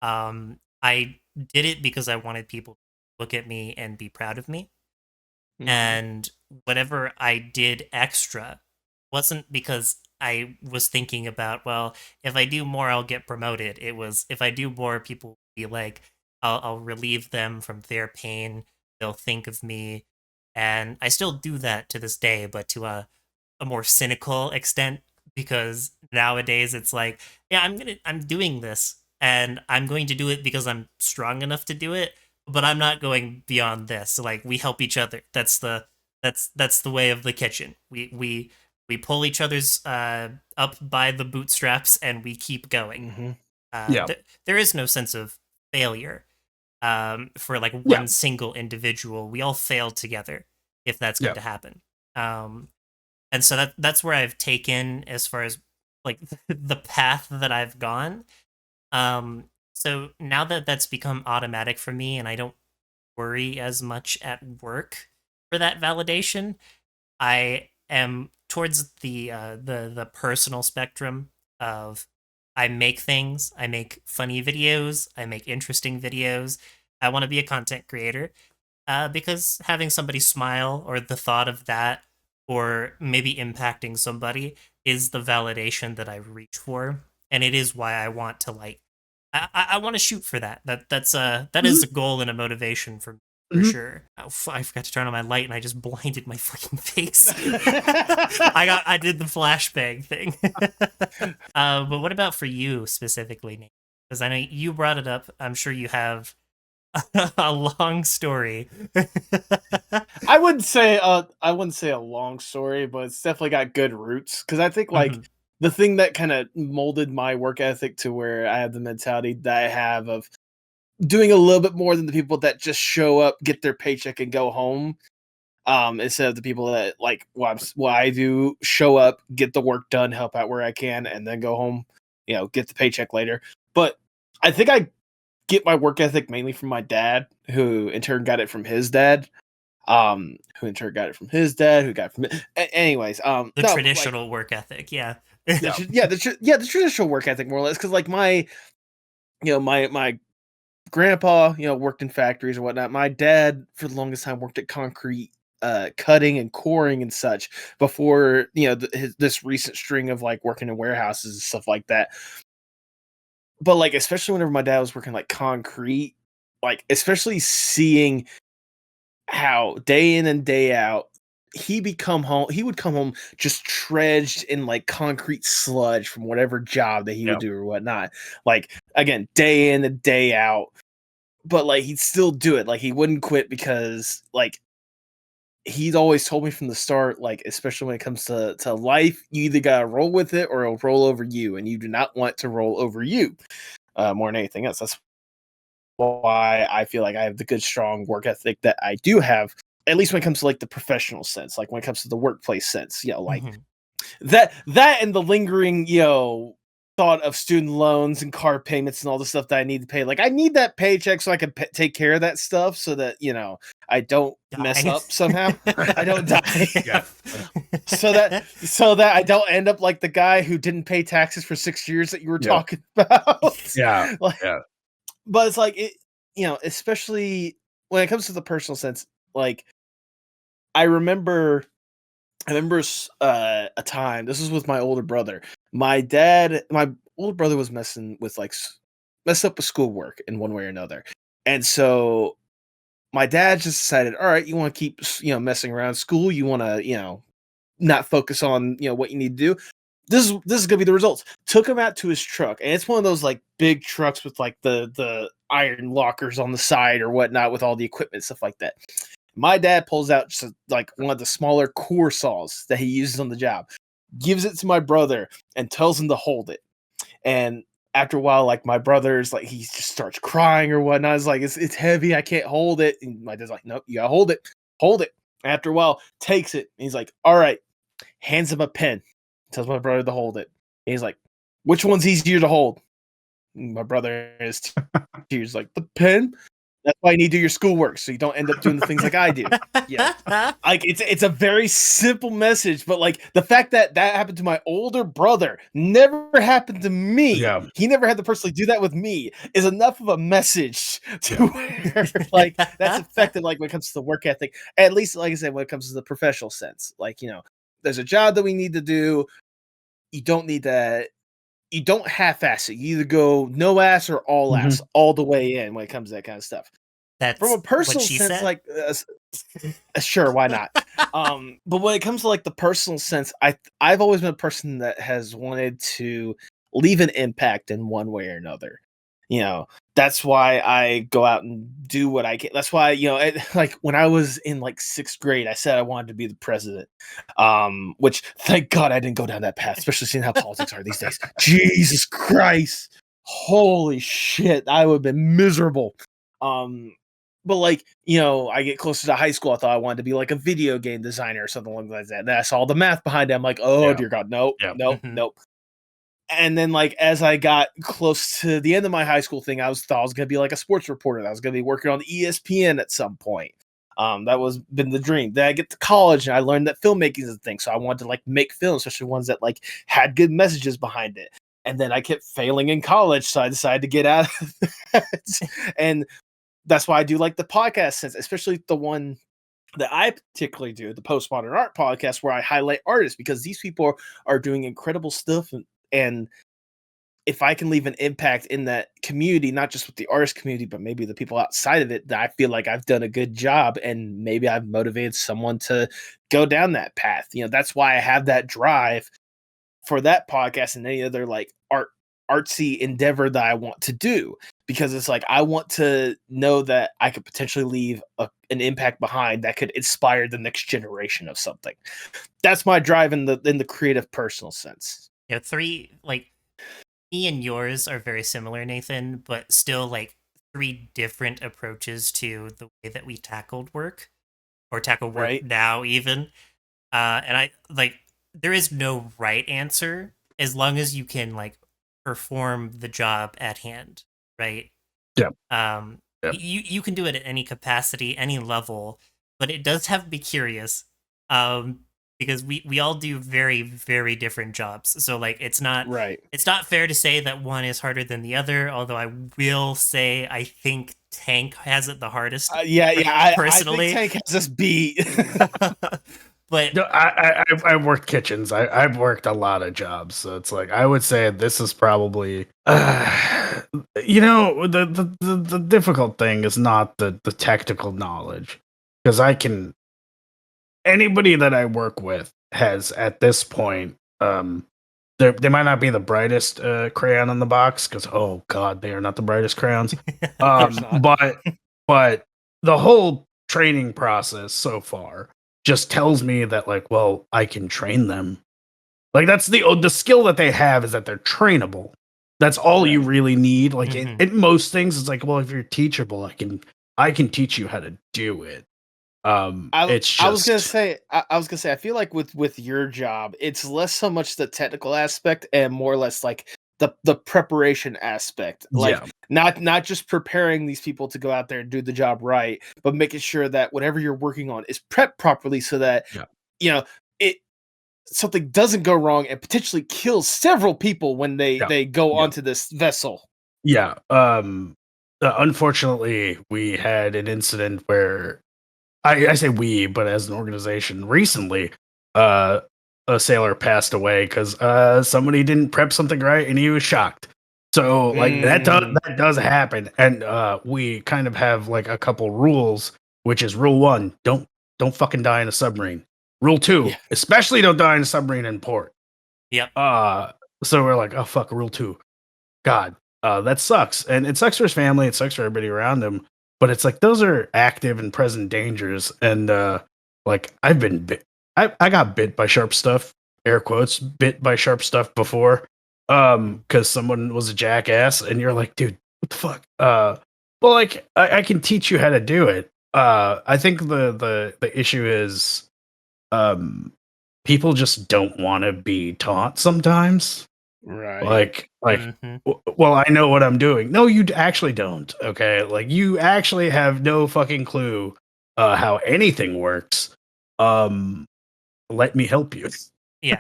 I did it because I wanted people to look at me and be proud of me. And whatever I did extra wasn't because I was thinking about, well, if I do more, I'll get promoted. It was, if I do more, people will be like, I'll relieve them from their pain. They'll think of me. And I still do that to this day, but to a more cynical extent, because nowadays it's like, yeah, I'm doing this and I'm going to do it because I'm strong enough to do it, but I'm not going beyond this. Like, we help each other. That's the way of the kitchen. We pull each other's up by the bootstraps and we keep going. Yeah. There is no sense of failure for like one single individual. We all fail together if that's going to happen. And so that's where I've taken as far as like the path that I've gone. So now that that's become automatic for me and I don't worry as much at work for that validation, I am towards the personal spectrum of, I make things, I make funny videos, I make interesting videos. I want to be a content creator because having somebody smile, or the thought of that, or maybe impacting somebody, is the validation that I reach for, and it is why I want to like, I want to shoot for that. That is a goal and a motivation for me. For sure. Oh, I forgot to turn on my light and I just blinded my fucking face. I did the flashbang thing. But what about for you specifically, Nate? Because I know you brought it up. I'm sure you have a long story. I wouldn't say a long story, but it's definitely got good roots. Because I think like the thing that kind of molded my work ethic to where I have the mentality that I have of doing a little bit more than the people that just show up, get their paycheck, and go home. Instead of the people that like what I do, show up, get the work done, help out where I can, and then go home. You know, get the paycheck later. But I think I get my work ethic mainly from my dad, who in turn got it from his dad. Who in turn got it from his dad, who got it from anyways. The traditional work ethic, yeah. The traditional work ethic, more or less, because like my grandpa, worked in factories and whatnot. My dad, for the longest time, worked at concrete cutting and coring and such before, this recent string of like working in warehouses and stuff like that. But like, especially whenever my dad was working like concrete, like especially seeing how day in and day out he would come home just dredged in like concrete sludge from whatever job that he would do or whatnot. Like, again, day in and day out. But like, he'd still do it. Like, he wouldn't quit because like he'd always told me from the start, like, especially when it comes to life, you either gotta roll with it or it'll roll over you, and you do not want to roll over you more than anything else. That's why I feel like I have the good, strong work ethic that I do have, at least when it comes to like the professional sense, like when it comes to the workplace sense, like that and the lingering, thought of student loans and car payments and all the stuff that I need to pay. Like, I need that paycheck so I can take care of that stuff so that, I don't mess up somehow. I don't die. So that I don't end up like the guy who didn't pay taxes for 6 years that you were talking about. But it's like, especially when it comes to the personal sense, like I remember a time, this was with my older brother. My older brother was messing up with schoolwork in one way or another. And so my dad just decided, all right, you want to keep, messing around school. You want to, not focus on, what you need to do. This is gonna be the results. Took him out to his truck, and it's one of those like big trucks with like the iron lockers on the side or whatnot with all the equipment, stuff like that. My dad pulls out just like one of the smaller core saws that he uses on the job, gives it to my brother, and tells him to hold it. And after a while, like my brother's like, he just starts crying or whatnot. It's like, it's heavy, I can't hold it. And my dad's like, nope, you gotta hold it. And after a while, takes it, and he's like, all right, hands him a pen, tells my brother to hold it. And he's like, which one's easier to hold? And my brother is tears like, the pen. That's why you need to do your schoolwork so you don't end up doing the things like I do. Yeah. Like it's a very simple message, but like the fact that that happened to my older brother never happened to me. Yeah. He never had to personally do that with me is enough of a message to where like that's effective. Like when it comes to the work ethic, at least like I said, when it comes to the professional sense, like there's a job that we need to do. You don't need to. You don't half-ass it. You either go no ass or all ass all the way in when it comes to that kind of stuff. That's From a personal what she sense, said. like sure, why not? But when it comes to like the personal sense, I've always been a person that has wanted to leave an impact in one way or another. That's why I go out and do what I can. That's why like when I was in like 6th grade, I said I wanted to be the president. Which thank God I didn't go down that path, especially seeing how politics are these days. Jesus Christ, holy shit, I would have been miserable. But like, I get closer to high school. I thought I wanted to be like a video game designer or something like that. And then I saw the math behind it. I'm like, oh dear God, nope, nope, nope. And then like as I got close to the end of my high school thing, I thought I was gonna be like a sports reporter. I was gonna be working on ESPN at some point. That was been the dream. Then I get to college and I learned that filmmaking is a thing. So I wanted to like make films, especially ones that like had good messages behind it. And then I kept failing in college, so I decided to get out of that. And that's why I do like the podcast, sense, especially the one that I particularly do, the Postmodern Art podcast, where I highlight artists because these people are doing incredible stuff. And if I can leave an impact in that community, not just with the artist community, but maybe the people outside of it, that I feel like I've done a good job and maybe I've motivated someone to go down that path. That's why I have that drive for that podcast and any other like artsy endeavor that I want to do, because it's like I want to know that I could potentially leave an impact behind that could inspire the next generation of something. That's my drive in the creative personal sense. Yeah, me and yours are very similar, Nathan, but still like 3 different approaches to the way that we tackle work Right. now even. And I like there is no right answer as long as you can like perform the job at hand, right? Yeah. You can do it at any capacity, any level, but it does have to be curious. Because we all do very, very different jobs. So like it's not fair to say that one is harder than the other, although I will say I think Tank has it the hardest. Personally. I think Tank has this beat. But no, I've worked kitchens. I've worked a lot of jobs, so it's like I would say this is probably the difficult thing is not the technical knowledge, because anybody that I work with has at this point they might not be the brightest crayon in the box, because oh god, they are not the brightest crayons. But the whole training process so far just tells me that like, well, I can train them. Like that's the skill that they have, is that they're trainable. That's all you really need. Like in most things, it's like, well, if you're teachable, I can teach you how to do it. It's just, I was gonna say, I feel like with your job, it's less so much the technical aspect and more or less like the preparation aspect. Like not just preparing these people to go out there and do the job right, but making sure that whatever you're working on is prepped properly so that something doesn't go wrong and potentially kills several people when they go onto this vessel. Yeah. Unfortunately, we had an incident where I say we, but as an organization recently, a sailor passed away because somebody didn't prep something right and he was shocked. So like that does happen, and we kind of have like a couple rules, which is rule 1: don't fucking die in a submarine. Rule 2: especially don't die in a submarine in port. Yep. So we're like, oh fuck, rule 2. God, that sucks, and it sucks for his family. It sucks for everybody around him. But it's like those are active and present dangers, and like I've been bit. I got bit by sharp stuff, air quotes, bit by sharp stuff before, because someone was a jackass, and you're like, dude, what the fuck? Well, like I can teach you how to do it. I think the issue is, people just don't want to be taught sometimes. Right. Mhm. Well, I know what I'm doing. No, you actually don't. Okay, like you actually have no fucking clue how anything works. Let me help you. Yeah.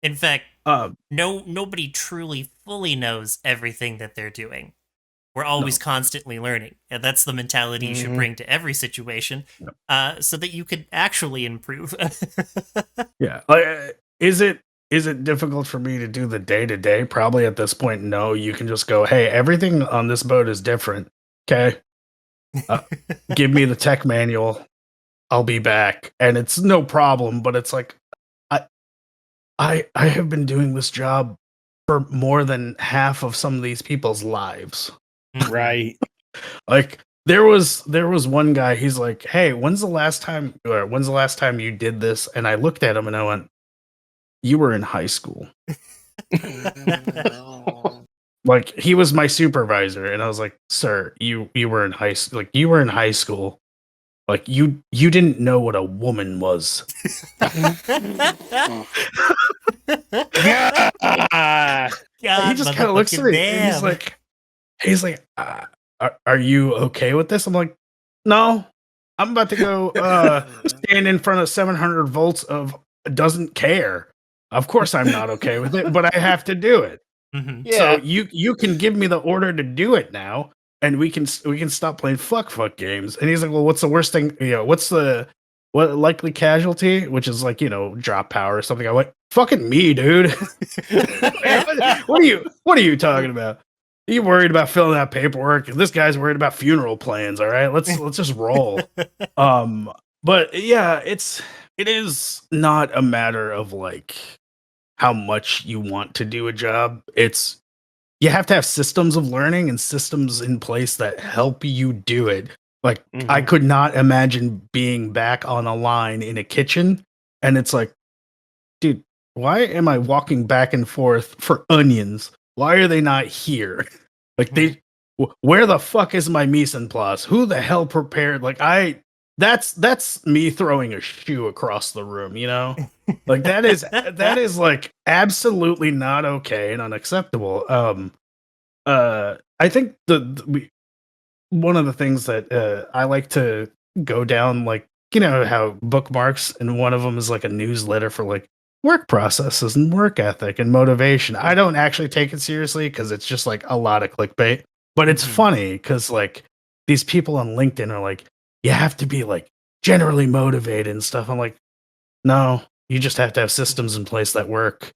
In fact, Um, nobody truly fully knows everything that they're doing. We're always no, constantly learning. And that's the mentality you should Mhm. bring to every situation, no. so that you could actually improve. Yeah. Is it difficult for me to do the day to day? Probably at this point, no. You can just go, hey, everything on this boat is different. Okay, uh, give me the tech manual. I'll be back, and it's no problem. But it's like I I have been doing this job for more than half of some of these people's lives. Mhm. Right. Like there was one guy. He's like, hey, when's the last time you did this? And I looked at him and I went, you were in high school. Like he was my supervisor, and I was like, "Sir, you were in high school. Like you were in high school. Like you didn't know what a woman was." Yeah. He God, just kind of looks at motherfucking me, and damn. he's like, are you okay with this?" I'm like, "No, I'm about to go stand in front of 700 volts of doesn't care. Of course, I'm not okay with it, but I have to do it." Mhm. So Yeah. you can give me the order to do it now, and we can stop playing fuck games. And he's like, well, what's the worst thing? You know, what likely casualty? Which is like drop power or something. I'm like, fucking me, dude. What are you talking about? You worried about filling out paperwork, and this guy's worried about funeral plans. All right, let's just roll. Um, but yeah, it is not a matter of like how much you want to do a job. It's you have to have systems of learning and systems in place that help you do it. Like I Mhm. could not imagine being back on a line in a kitchen and it's like, dude, why am I walking back and forth for onions? Why are they not here? Like where the fuck is my mise en place? Who the hell prepared? Like that's me throwing a shoe across the room, you know? Like that is like absolutely not okay and unacceptable. I think one of the things that I like to go down, like how bookmarks, and one of them is like a newsletter for like work processes and work ethic and motivation. I don't actually take it seriously because it's just like a lot of clickbait, but it's Mhm. funny because like these people on LinkedIn are like, you have to be like generally motivated and stuff. I'm like, no, you just have to have systems in place that work.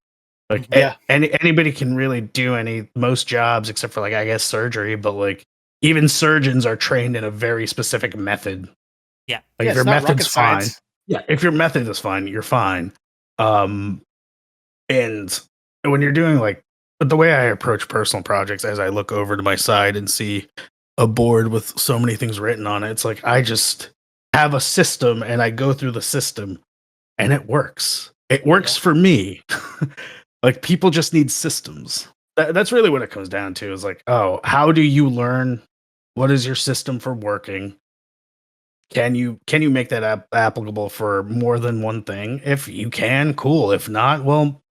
Like Mhm. Yeah. anybody can really do most jobs except for like I guess surgery, but like even surgeons are trained in a very specific method. Yeah. Like Yeah. if your It's not rocket method's fine, science. yeah, if your method is fine, you're fine. Um, and when you're doing like the way I approach personal projects, as I look over to my side and see a board with so many things written on it, it's like I just have a system and I go through the system and it works. It works Yeah. for me. Like people just need systems. That's really what it comes down to is like, oh, how do you learn? What is your system for working? Can you make that applicable for more than one thing? If you can, cool. If not, well,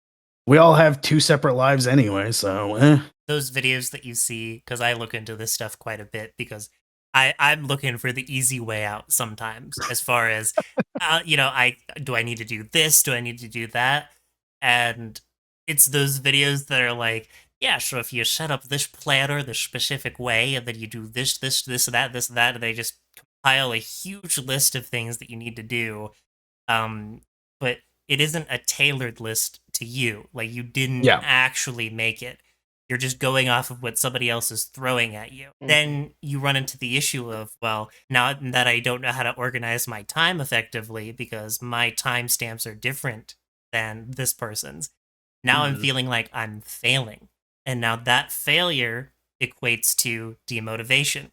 we all have two separate lives anyway, so Those videos that you see, because I look into this stuff quite a bit, because I'm looking for the easy way out sometimes, as far as I need to do this, do I need to do that, and it's those videos that are like, yeah, so if you set up this planner the specific way, and then you do this, that, and they just compile a huge list of things that you need to do, um, but it isn't a tailored list to you. Like you didn't yeah. actually make it. You're just going off of what somebody else is throwing at you. Mhm. Then you run into the issue of, well, now that I don't know how to organize my time effectively because my timestamps are different than this person's, now I'm Mhm. feeling like I'm failing. And now that failure equates to demotivation,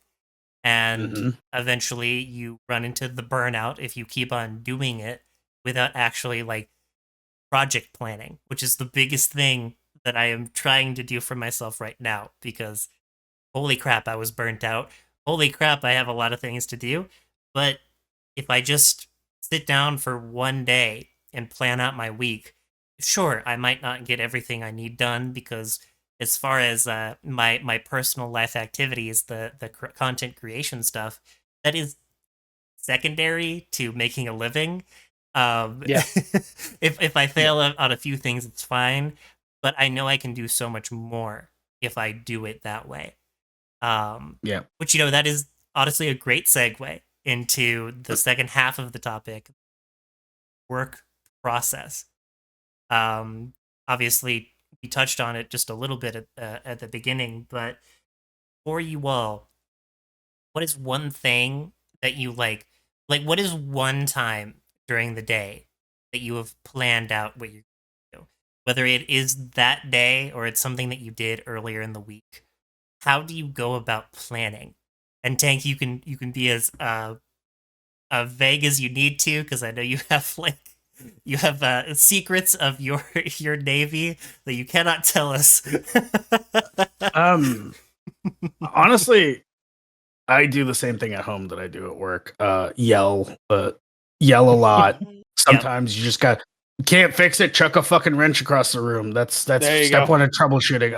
and Mhm. eventually you run into the burnout if you keep on doing it without actually like project planning, which is the biggest thing that I am trying to do for myself right now, because holy crap, I was burnt out. Holy crap, I have a lot of things to do. But if I just sit down for one day and plan out my week, sure, I might not get everything I need done because as far as my personal life activities, the content creation stuff, that is secondary to making a living. Yeah. If I Yeah. fail on a few things, it's fine, but I know I can do so much more if I do it that way. Yeah. Which that is honestly a great segue into the second half of the topic, work process. Um, Obviously, we touched on it just a little bit at the beginning, but for you all, what is one thing that you like? Like, what is one time during the day that you have planned out what you're going to do? Whether it is that day or it's something that you did earlier in the week. How do you go about planning? And Tank, you can be as vague as you need to, because I know you have secrets of your your navy that you cannot tell us. Honestly, I do the same thing at home that I do at work. Yell a lot. Yep. Sometimes you just can't fix it. Chuck a fucking wrench across the room. That's There you step go. one of troubleshooting.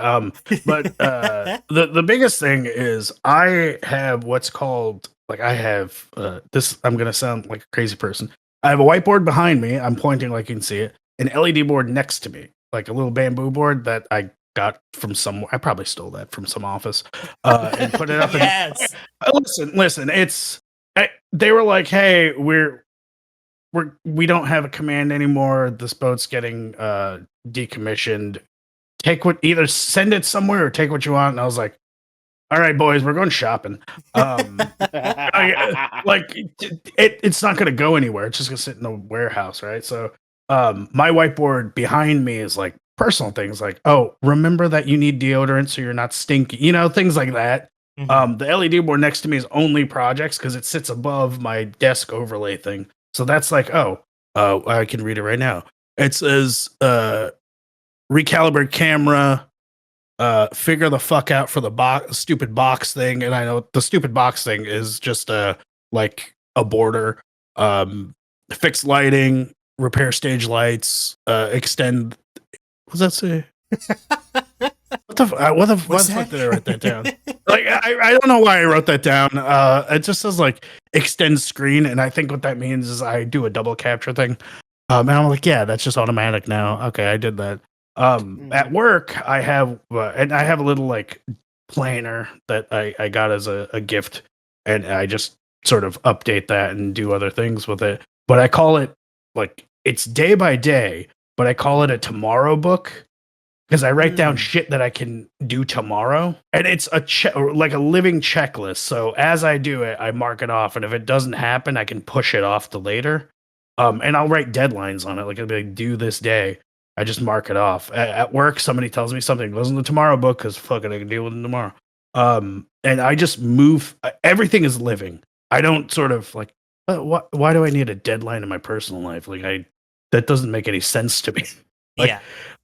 But the biggest thing is I have what's called I have this. I'm gonna sound like a crazy person. I have a whiteboard behind me. I'm pointing like you can see it. An LED board next to me, like a little bamboo board that I got from somewhere. I probably stole that from some office and put it up. Yes. Listen. They were like, "Hey, we don't have a command anymore. This boat's getting decommissioned. Either send it somewhere or take what you want." And I was like, "All right, boys, we're going shopping." It's not going to go anywhere. It's just going to sit in the warehouse, right? So, my whiteboard behind me is like personal things, like, "Oh, remember that you need deodorant so you're not stinky," things like that. Mhm. The LED board next to me is only projects because it sits above my desk overlay thing. So that's like, I can read it right now. It says, recalibrate camera, figure the fuck out for the stupid box thing. And I know the stupid box thing is just like a border, fix lighting, repair stage lights, extend. What does that say? What the fuck did I write that down? Like, I don't know why I wrote that down. It just says like extend screen, and I think what that means is I do a double capture thing. And I'm like, yeah, that's just automatic now. Okay, I did that. At work, I have and I have a little like planner that I got as a gift, and I just sort of update that and do other things with it. But I call it like it's day by day, but I call it a tomorrow book because I write down shit that I can do tomorrow, and it's like a living checklist. So as I do it, I mark it off, and if it doesn't happen, I can push it off to later. And I'll write deadlines on it, like I'll be like, "Due this day." I just mark it off. At work, somebody tells me something goes in the tomorrow book because fuck it, I can deal with it tomorrow. And I just move. Everything is living. I don't sort of like. Why do I need a deadline in my personal life? That doesn't make any sense to me. Like, Yeah.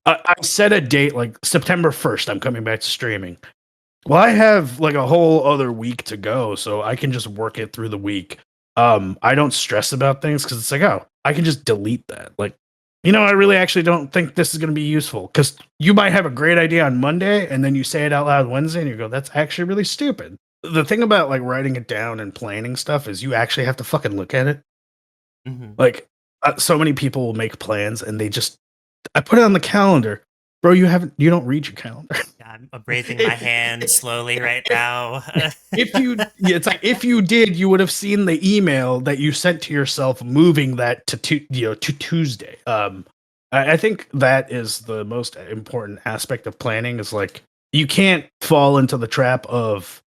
I set a date like September 1st. I'm coming back to streaming. Well, I have like a whole other week to go, so I can just work it through the week. I don't stress about things because it's like, oh, I can just delete that. Like, I really actually don't think this is going to be useful because you might have a great idea on Monday and then you say it out loud Wednesday and you go, that's actually really stupid. The thing about like writing it down and planning stuff is you actually have to fucking look at it. Mhm. Like, so many people will make plans and I put it on the calendar. Bro, you don't read your calendar. I'm raising my hand slowly right now. It's like if you did, you would have seen the email that you sent to yourself, moving that to Tuesday. I think that is the most important aspect of planning. Is like you can't fall into the trap of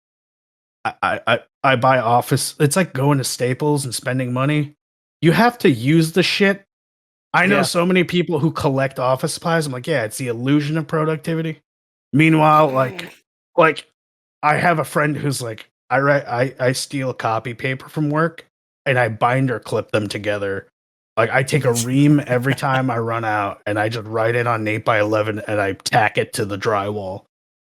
I buy office. It's like going to Staples and spending money. You have to use the shit. I know Yeah. so many people who collect office supplies. I'm like, yeah, it's the illusion of productivity. Meanwhile, like I have a friend who's like, I steal copy paper from work and I binder clip them together. Like I take a ream every time I run out and I just write it on 8x11 and I tack it to the drywall.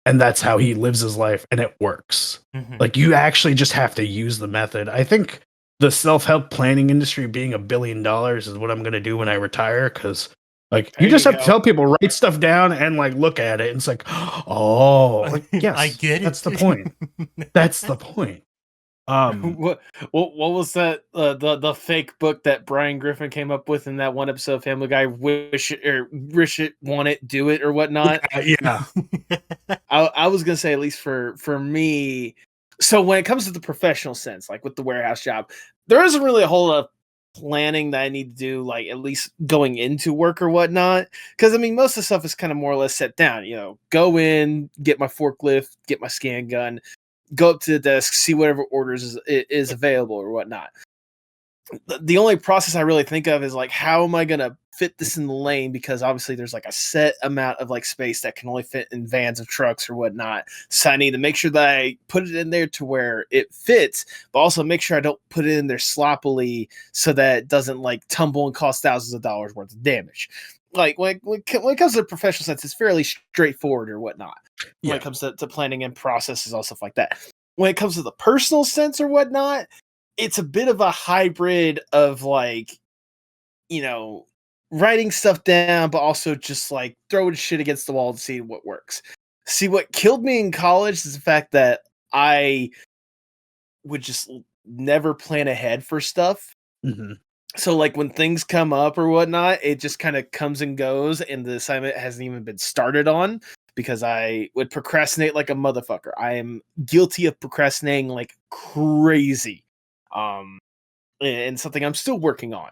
And that's how he lives his life and it works. Mhm. Like you actually just have to use the method. I think the self-help planning industry being $1 billion is what I'm going to do when I retire because Like There you just you have to go. tell people, write stuff down and like look at it. And it's like, oh, like, yes, I get it. that's the point. That's the point. What was that the fake book that Brian Griffin came up with in that one episode of Family Guy? Wish it, want it, do it, or whatnot. Yeah. I was gonna say, at least for me. So when it comes to the professional sense, like with the warehouse job, there isn't really a whole lot of planning that I need to do, like at least going into work or whatnot. Because I mean, most of the stuff is kind of more or less set down. You know, go in, get my forklift, get my scan gun, go up to the desk, see whatever orders is available or whatnot. The only process I really think of is like, how am I going to fit this in the lane? Because obviously there's like a set amount of like space that can only fit in vans of trucks or whatnot. So I need to make sure that I put it in there to where it fits, but also make sure I don't put it in there sloppily so that it doesn't like tumble and cost thousands of dollars worth of damage. Like when it comes to the professional sense, it's fairly straightforward or whatnot. Yeah. When it comes to planning and processes, all stuff like that. When it comes to the personal sense or whatnot, it's a bit of a hybrid of like, you know, writing stuff down, but also just like throwing shit against the wall to see what works. See, what killed me in college is the fact that I would just never plan ahead for stuff. Mm-hmm. So like when things come up or whatnot, it just kind of comes and goes, and the assignment hasn't even been started on because I would procrastinate like a motherfucker. I am guilty of procrastinating like crazy. And something I'm still working on.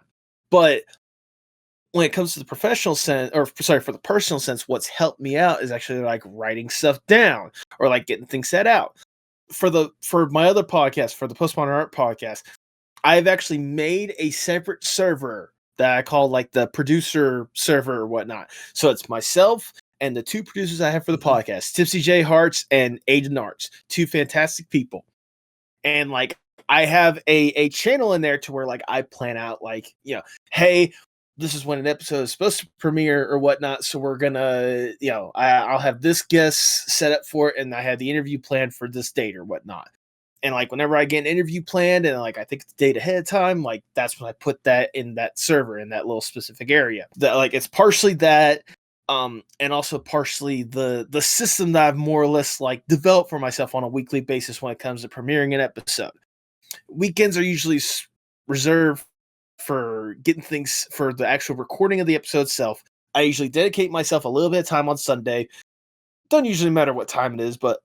But when it comes to the professional sense, or sorry, for the personal sense, what's helped me out is actually like writing stuff down or like getting things set out. For my other podcast, for the Postmodern Art podcast, I've actually made a separate server that I call like the producer server or whatnot. So it's myself and the two producers I have for the podcast, Tipsy J Hearts and Aiden Arts, two fantastic people. And like I have a channel in there to where like I plan out like, you know, hey, this is when an episode is supposed to premiere or whatnot. So we're gonna, you know, I'll have this guest set up for it, and I have the interview planned for this date or whatnot. And like whenever I get an interview planned and like I think it's the date ahead of time, like that's when I put that in that server in that little specific area. That like it's partially that, and also partially the system that I've more or less like developed for myself on a weekly basis when it comes to premiering an episode. Weekends are usually reserved for getting things for the actual recording of the episode itself. I usually dedicate myself a little bit of time on Sunday. Don't usually matter what time it is, but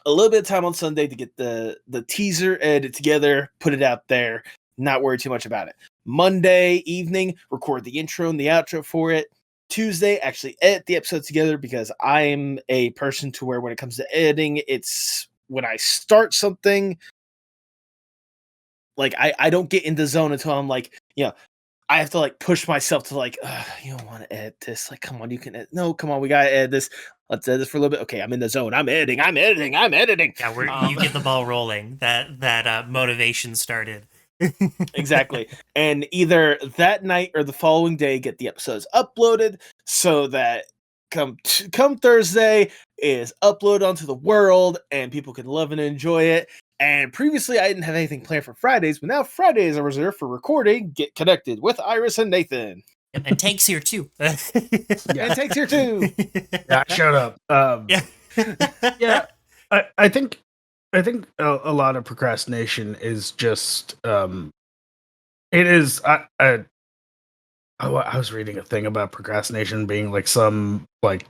a little bit of time on Sunday to get the teaser edited together, put it out there, not worry too much about it. Monday evening, record the intro and the outro for it. Tuesday, actually edit the episode together because I'm a person to where when it comes to editing, it's when I start something, like I don't get in the zone until I'm like, you know, I have to like push myself to like, you don't want to edit this. Like, come on, you can edit. No, come on, we gotta edit this. Let's edit this for a little bit. Okay, I'm in the zone. I'm editing. Yeah, you get the ball rolling. That motivation started. Exactly. And either that night or the following day, get the episodes uploaded so that come Thursday is uploaded onto the world and people can love and enjoy it. And previously, I didn't have anything planned for Fridays, but now Fridays are reserved for recording. Get connected with Iris and Nathan. Yep, and Tank's here too. And Tank's here too. Yeah, I showed up. Yeah. Yeah, I think a lot of procrastination is just it is. I was reading a thing about procrastination being like some like,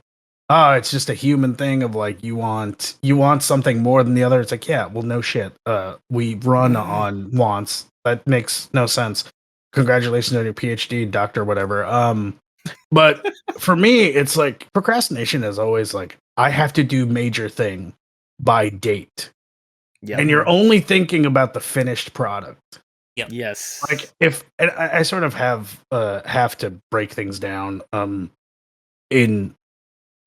it's just a human thing of like you want something more than the other. It's like, yeah, well, no shit. We run on wants. That makes no sense. Congratulations on your PhD, doctor, whatever. But for me, it's like procrastination is always like I have to do major thing by date. Yeah. And you're only thinking about the finished product. Yep. Yes. Like if and I sort of have to break things down.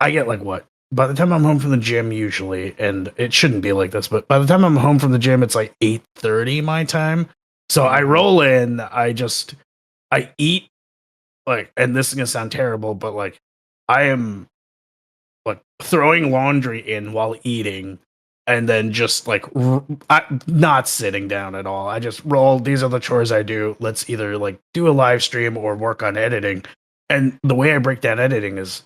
I get like what? By the time I'm home from the gym usually, and it shouldn't be like this, but by the time I'm home from the gym, it's like 8:30 my time. So I roll in, I eat, like, and this is gonna sound terrible, but like I am like throwing laundry in while eating, and then just like not sitting down at all. I just roll. These are the chores I do. Let's either like do a live stream or work on editing. And the way I break down editing is,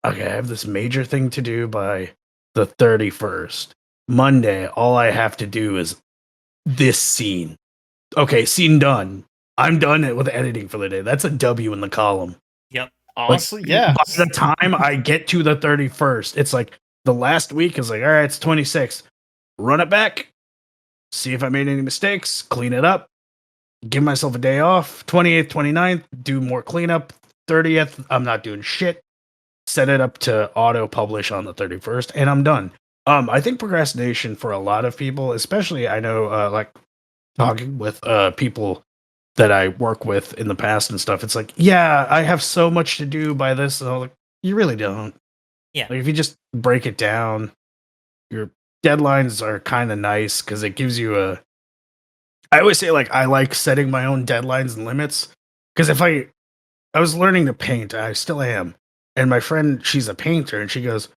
okay, I have this major thing to do by the 31st. Monday, all I have to do is this scene. Okay, scene done. I'm done with editing for the day. That's a W in the column. Yep. Honestly, yeah. By the time I get to the 31st, it's like the last week is like, all right, it's 26. Run it back. See if I made any mistakes. Clean it up. Give myself a day off. 28th, 29th, do more cleanup. 30th, I'm not doing shit. Set it up to auto publish on the 31st, and I'm done. I think procrastination for a lot of people, especially I know, like talking with people that I work with in the past and stuff. It's like, yeah, I have so much to do by this. And I'm like, you really don't. Yeah. Like if you just break it down, your deadlines are kind of nice because it gives you a. I always say like I like setting my own deadlines and limits because if I was learning to paint, I still am, and my friend, she's a painter, and she goes,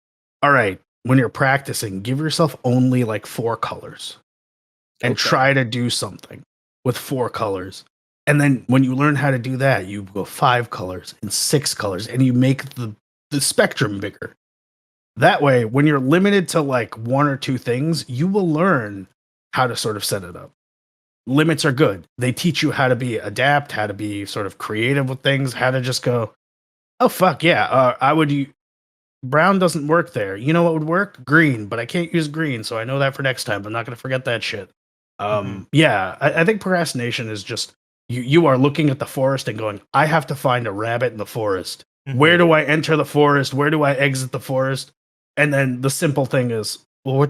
"All right, when you're practicing, give yourself only like 4 colors, and Okay. try to do something with 4 colors." And then when you learn how to do that, you go 5 colors and 6 colors, and you make the spectrum bigger. That way, when you're limited to like 1 or 2 things, you will learn how to sort of set it up. Limits are good. They teach you how to be adapt, how to be sort of creative with things, how to just go, oh fuck yeah, I would. Brown doesn't work there. You know what would work? Green, but I can't use green, so I know that for next time. I'm not going to forget that shit. Yeah, I think procrastination is just you are looking at the forest and going, I have to find a rabbit in the forest. Where do I enter the forest? Where do I exit the forest? And then the simple thing is, well,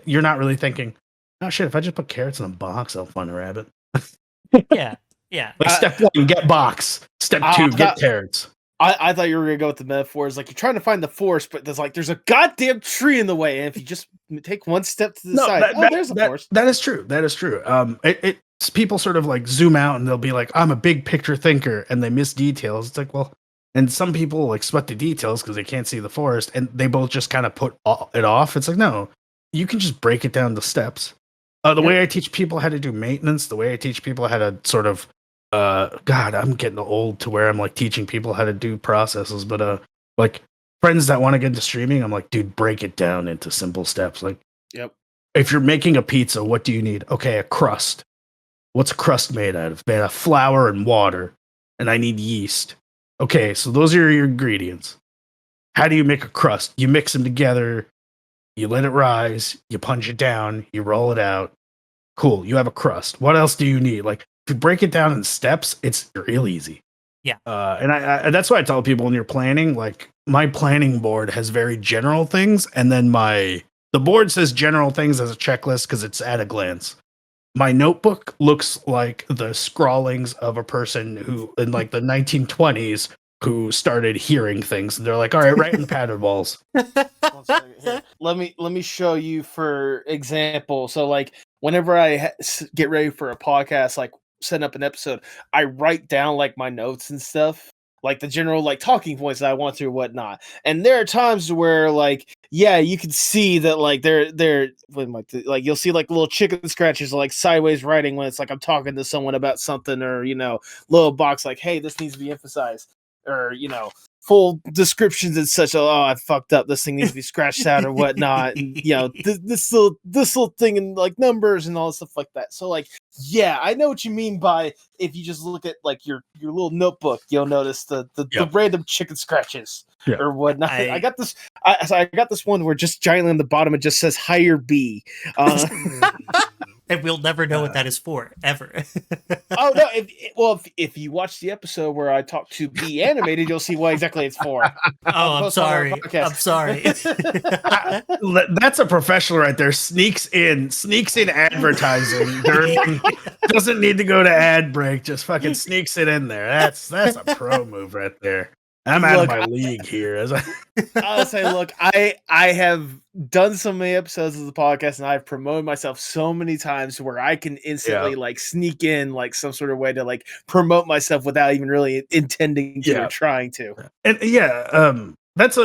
you're not really thinking, oh shit, if I just put carrots in a box, I'll find a rabbit. Yeah. Yeah. Like step 1, get box. Step 2, get carrots. I thought you were gonna go with the metaphors, like you're trying to find the forest, but there's a goddamn tree in the way, and if you just take one step to the side, there's a forest. That is true. That is true. It's people sort of like zoom out and they'll be like, I'm a big picture thinker, and they miss details. It's like, well, and some people like sweat the details because they can't see the forest, and they both just kind of put it off. It's like, no, you can just break it down to steps. The way I teach people how to do maintenance, the way I teach people how to sort of God, I'm getting old to where I'm like teaching people how to do processes, but like friends that want to get into streaming, I'm like, dude, break it down into simple steps. Like, yep. If you're making a pizza, what do you need? Okay, a crust. What's a crust made out of? Made out of flour and water, and I need yeast. Okay, so those are your ingredients. How do you make a crust? You mix them together, you let it rise, you punch it down, you roll it out. Cool, you have a crust. What else do you need? Like, if you break it down in steps, it's real easy. Yeah. And I that's why I tell people when you're planning, like my planning board has very general things, and then the board says general things as a checklist because it's at a glance. My notebook looks like the scrawlings of a person who in like the 1920s who started hearing things. And they're like, all right, write in the pattern walls. Let me show you for example. So like whenever I get ready for a podcast, like setting up an episode, I write down like my notes and stuff, like the general like talking points that I want to or whatnot. And there are times where like, yeah, you can see that like they're like you'll see like little chicken scratches like sideways writing when it's like I'm talking to someone about something, or little box like, hey, this needs to be emphasized, or full descriptions and such. Oh, I fucked up. This thing needs to be scratched out or whatnot. And this little thing in like numbers and all stuff like that. So like, yeah, I know what you mean by if you just look at like your little notebook, you'll notice the random chicken scratches or whatnot. I got this. I got this one where just giantly on the bottom it just says higher B. And we'll never know what that is for, ever. Oh no! If you watch the episode where I talk to Be Animated, you'll see what exactly it's for. I'm sorry. I'm sorry. That's a professional right there. Sneaks in advertising. Doesn't need to go to ad break. Just fucking sneaks it in there. That's a pro move right there. I'm out of my league here. I'll say, look, I have done so many episodes of the podcast, and I've promoted myself so many times where I can instantly like sneak in like some sort of way to like promote myself without even really intending to or trying to. And that's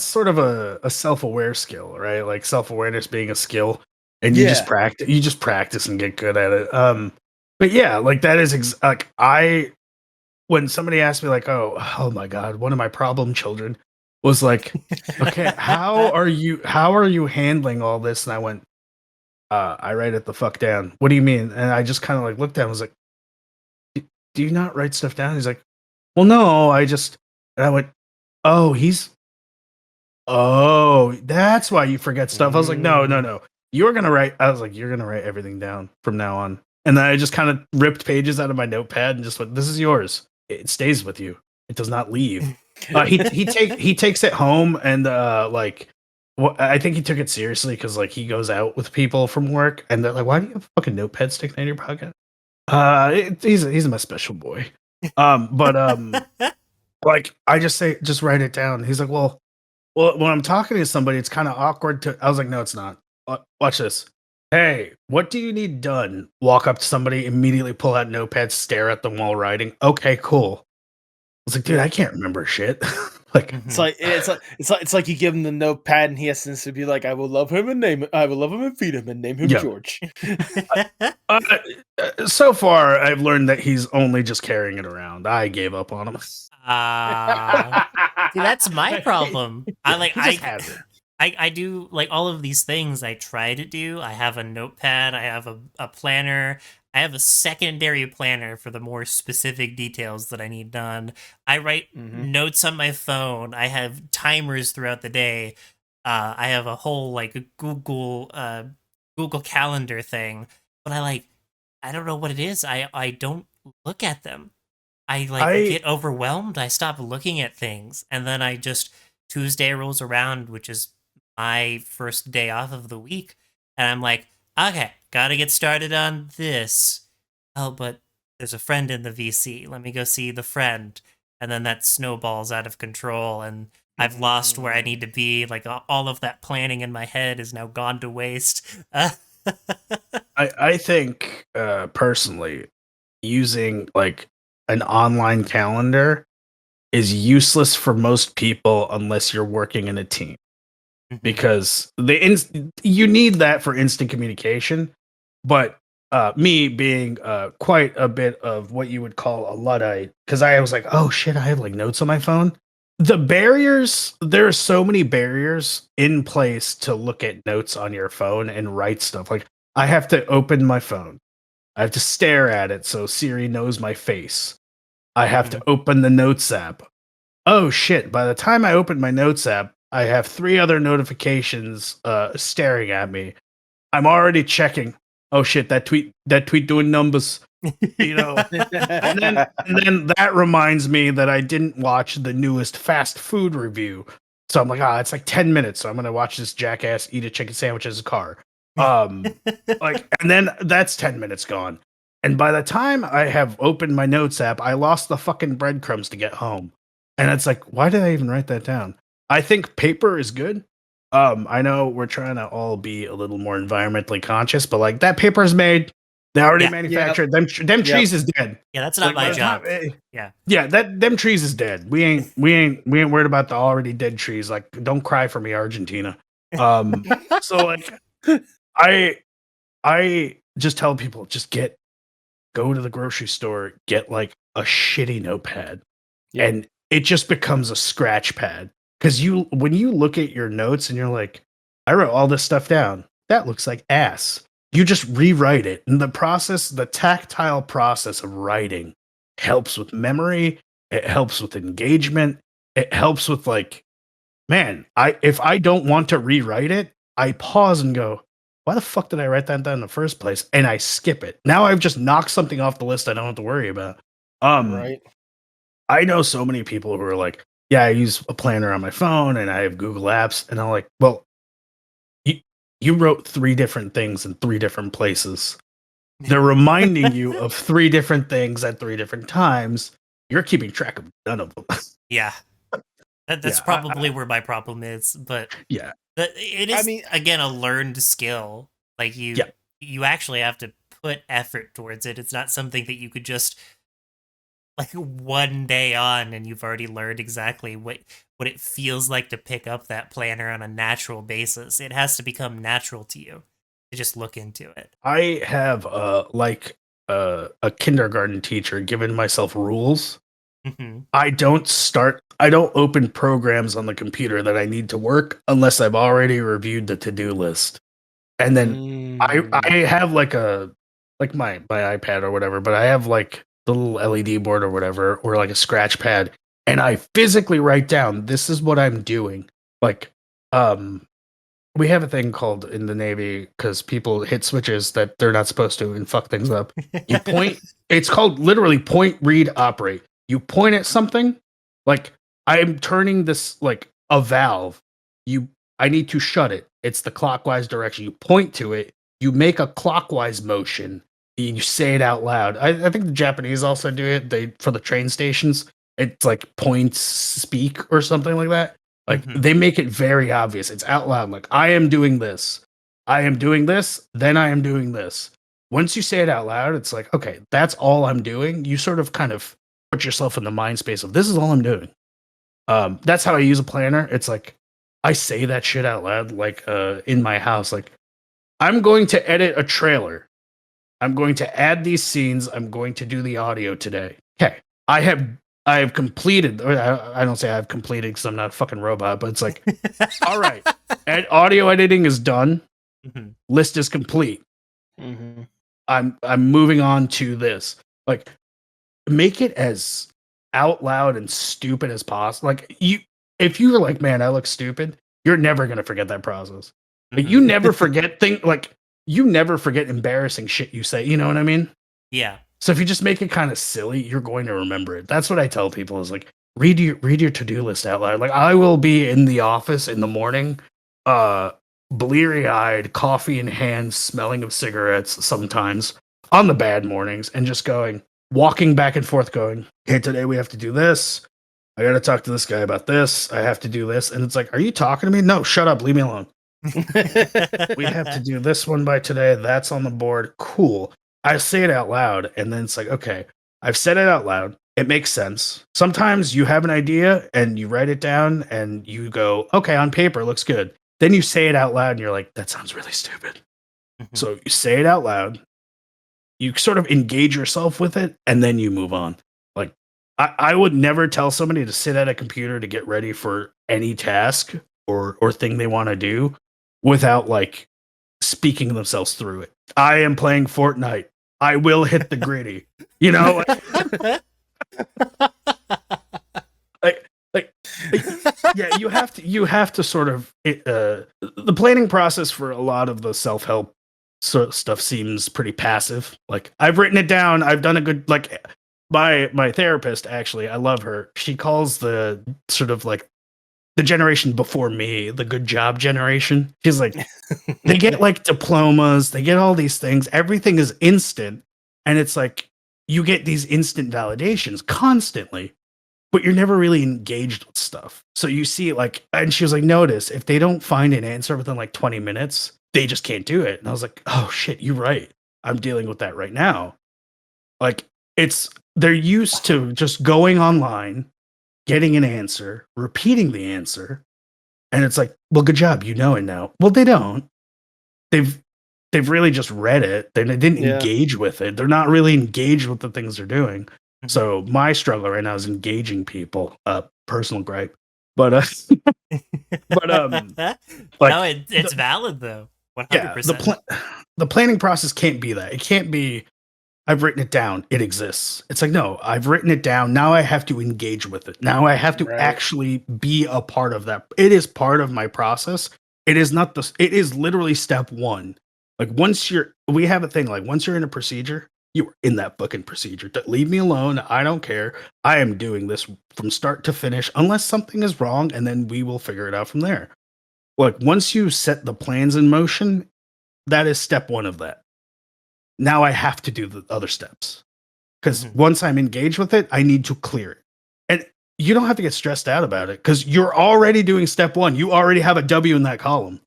sort of a self-aware skill, right? Like self-awareness being a skill, and you just practice and get good at it. But yeah, like that is like when somebody asked me like, oh my god, one of my problem children was like, okay, how are you handling all this? And I went, I write it the fuck down. What do you mean? And I just kind of like looked at him, was like, do you not write stuff down? He's like, well, no, I just. And I went, oh, that's why you forget stuff. I was like, no. You're gonna write. I was like, you're gonna write everything down from now on. And then I just kind of ripped pages out of my notepad and just went, this is yours. It stays with you. It does not leave. He takes it home and like. Well, I think he took it seriously because like he goes out with people from work and they're like, "Why do you have a fucking notepad sticking in your pocket?" He's my special boy. But like I just say, just write it down. He's like, well, when I'm talking to somebody, it's kind of awkward to. I was like, no, it's not. Watch this. Hey, what do you need done? Walk up to somebody, immediately pull out notepad, stare at them while writing. Okay, cool. I was like, dude, I can't remember shit. Like, it's like you give him the notepad and he has to be like, I will love him and feed him and name him George. So far, I've learned that he's only just carrying it around. I gave up on him. See, that's my problem. I do like all of these things I try to do. I have a notepad, I have a planner, I have a secondary planner for the more specific details that I need done. I write notes on my phone. I have timers throughout the day. I have a whole like Google Calendar thing, but I don't know what it is. I don't look at them. I get overwhelmed. I stop looking at things, and then I just Tuesday rolls around, which is my first day off of the week, and I'm like, okay, gotta get started on this. Oh, but there's a friend in the VC. Let me go see the friend, and then that snowballs out of control, and I've lost where I need to be. Like all of that planning in my head is now gone to waste. I think personally, using like an online calendar is useless for most people unless you're working in a team, because you need that for instant communication. But me being quite a bit of what you would call a Luddite, because I was like, oh shit, I have like notes on my phone. There are so many barriers in place to look at notes on your phone and write stuff. Like, I have to open my phone. I have to stare at it so Siri knows my face. I have to open the Notes app. Oh shit, by the time I open my Notes app, I have 3 other notifications staring at me. I'm already checking. Oh shit, that tweet doing numbers. You know. and then that reminds me that I didn't watch the newest fast food review. So I'm like, it's like 10 minutes. So I'm gonna watch this jackass eat a chicken sandwich in his car. Like, and then that's 10 minutes gone. And by the time I have opened my Notes app, I lost the fucking breadcrumbs to get home. And it's like, why did I even write that down? I think paper is good. I know we're trying to all be a little more environmentally conscious, but like that paper is made. They already manufactured them. Them trees is dead. Yeah, that's not my job. Them trees is dead. We ain't worried about the already dead trees. Like, don't cry for me, Argentina. So like, I just tell people, just go to the grocery store, get like a shitty notepad, and it just becomes a scratch pad. Because when you look at your notes and you're like, I wrote all this stuff down. That looks like ass. You just rewrite it. And the tactile process of writing helps with memory. It helps with engagement. It helps with like, man, if I don't want to rewrite it, I pause and go, why the fuck did I write that down in the first place? And I skip it. Now I've just knocked something off the list I don't have to worry about. Right. I know so many people who are like, yeah, I use a planner on my phone and I have Google Apps. And I'm like, well, you wrote 3 different things in 3 different places. They're reminding you of 3 different things at 3 different times. You're keeping track of none of them. Yeah. That's probably where my problem is. But yeah, it is, again, a learned skill. Like you actually have to put effort towards it. It's not something that you could just like one day on and you've already learned exactly what it feels like to pick up that planner on a natural basis. It has to become natural to you to just look into it. I have like a kindergarten teacher giving myself rules Mm-hmm. I don't open programs on the computer that I need to work unless I've already reviewed the to-do list. And then I have like my iPad or whatever, but I have like the little LED board or whatever, or like a scratch pad, and I physically write down this is what I'm doing. Like, we have a thing called in the Navy because people hit switches that they're not supposed to and fuck things up. You point. It's called literally point, read, operate. You point at something, like I'm turning this like a valve. I need to shut it. It's the clockwise direction. You point to it. You make a clockwise motion. You say it out loud. I think the Japanese also do it. They for the train stations. It's like points speak or something like that. Like they make it very obvious. It's out loud. Like I am doing this. I am doing this. Then I am doing this. Once you say it out loud, it's like, okay, that's all I'm doing. You sort of kind of put yourself in the mind space of this is all I'm doing. That's how I use a planner. It's like I say that shit out loud, like in my house. Like I'm going to edit a trailer. I'm going to add these scenes. I'm going to do the audio today. Okay, I have completed. Or I don't say I've completed because I'm not a fucking robot, but it's like, all right, audio editing is done. List is complete. I'm moving on to this. Like, make it as out loud and stupid as possible. Like if you're like, man, I look stupid, you're never gonna forget that process. Like, you never forget you never forget embarrassing shit you say. You know what I mean? Yeah. So if you just make it kind of silly, you're going to remember it. That's what I tell people is like, read your to-do list out loud. Like I will be in the office in the morning, bleary-eyed, coffee in hand, smelling of cigarettes sometimes on the bad mornings, and just walking back and forth going, hey, today we have to do this. I got to talk to this guy about this. I have to do this. And it's like, are you talking to me? No, shut up. Leave me alone. We have to do this one by today. That's on the board. Cool. I say it out loud, and then it's like, okay, I've said it out loud. It makes sense. Sometimes you have an idea and you write it down and you go, okay, on paper, it looks good. Then you say it out loud and you're like, that sounds really stupid. So you say it out loud. You sort of engage yourself with it, and then you move on. Like, I would never tell somebody to sit at a computer to get ready for any task or thing they want to do without like speaking themselves through it. I am playing Fortnite. I will hit the gritty. You know, like yeah, you have to sort of the planning process for a lot of the self-help sort of stuff seems pretty passive. Like I've written it down. I've done a good like my therapist actually. I love her. She calls the sort of like the generation before me the good job generation. She's like, they get like diplomas, they get all these things. Everything is instant, and it's like you get these instant validations constantly, but you're never really engaged with stuff. So you see like, and she was like, notice if they don't find an answer within like 20 minutes, they just can't do it. And I was like, oh shit, you're right. I'm dealing with that right now. Like they're used to just going online, getting an answer, repeating the answer, and it's like, well, good job, you know it now. Well, they don't. They've really just read it. They didn't engage with it. They're not really engaged with the things they're doing. So my struggle right now is engaging people. Personal gripe, but like, no, it's valid though. 100%. Yeah, the planning process can't be that. It can't be, I've written it down, it exists. It's like, no, I've written it down. Now I have to engage with it. Now I have to actually be a part of that. It is part of my process. It is not it is literally step one. Like we have a thing, like once you're in a procedure, you're in that fucking procedure. Leave me alone. I don't care. I am doing this from start to finish unless something is wrong, and then we will figure it out from there. Like once you set the plans in motion, that is step one of that. Now I have to do the other steps because once I'm engaged with it, I need to clear it. And you don't have to get stressed out about it because you're already doing step one. You already have a W in that column.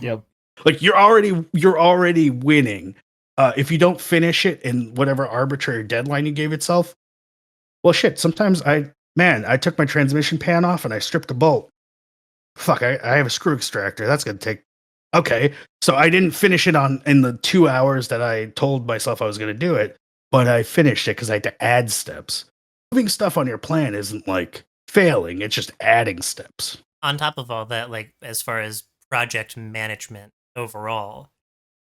Yep. Like you're already winning. If you don't finish it in whatever arbitrary deadline you gave itself, well, shit. Sometimes I took my transmission pan off and I stripped a bolt. Fuck, I have a screw extractor. That's gonna take. Okay, so I didn't finish it in the 2 hours that I told myself I was going to do it, but I finished it because I had to add steps. moving stuff on your plan isn't like failing, it's just adding steps. On top of all that, like as far as project management overall,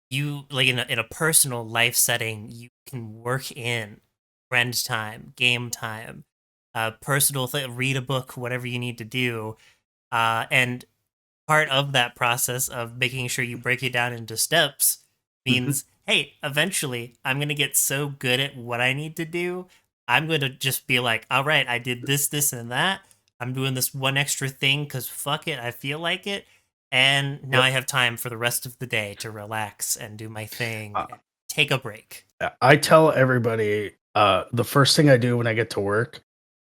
you like in a personal life setting, you can work in friend time, game time, personal read a book, whatever you need to do, and part of that process of making sure you break it down into steps means, hey, eventually I'm going to get so good at what I need to do. I'm going to just be like, all right, I did this, this, and that. I'm doing this one extra thing because fuck it, I feel like it. And now I have time for the rest of the day to relax and do my thing, and take a break. I tell everybody the first thing I do when I get to work,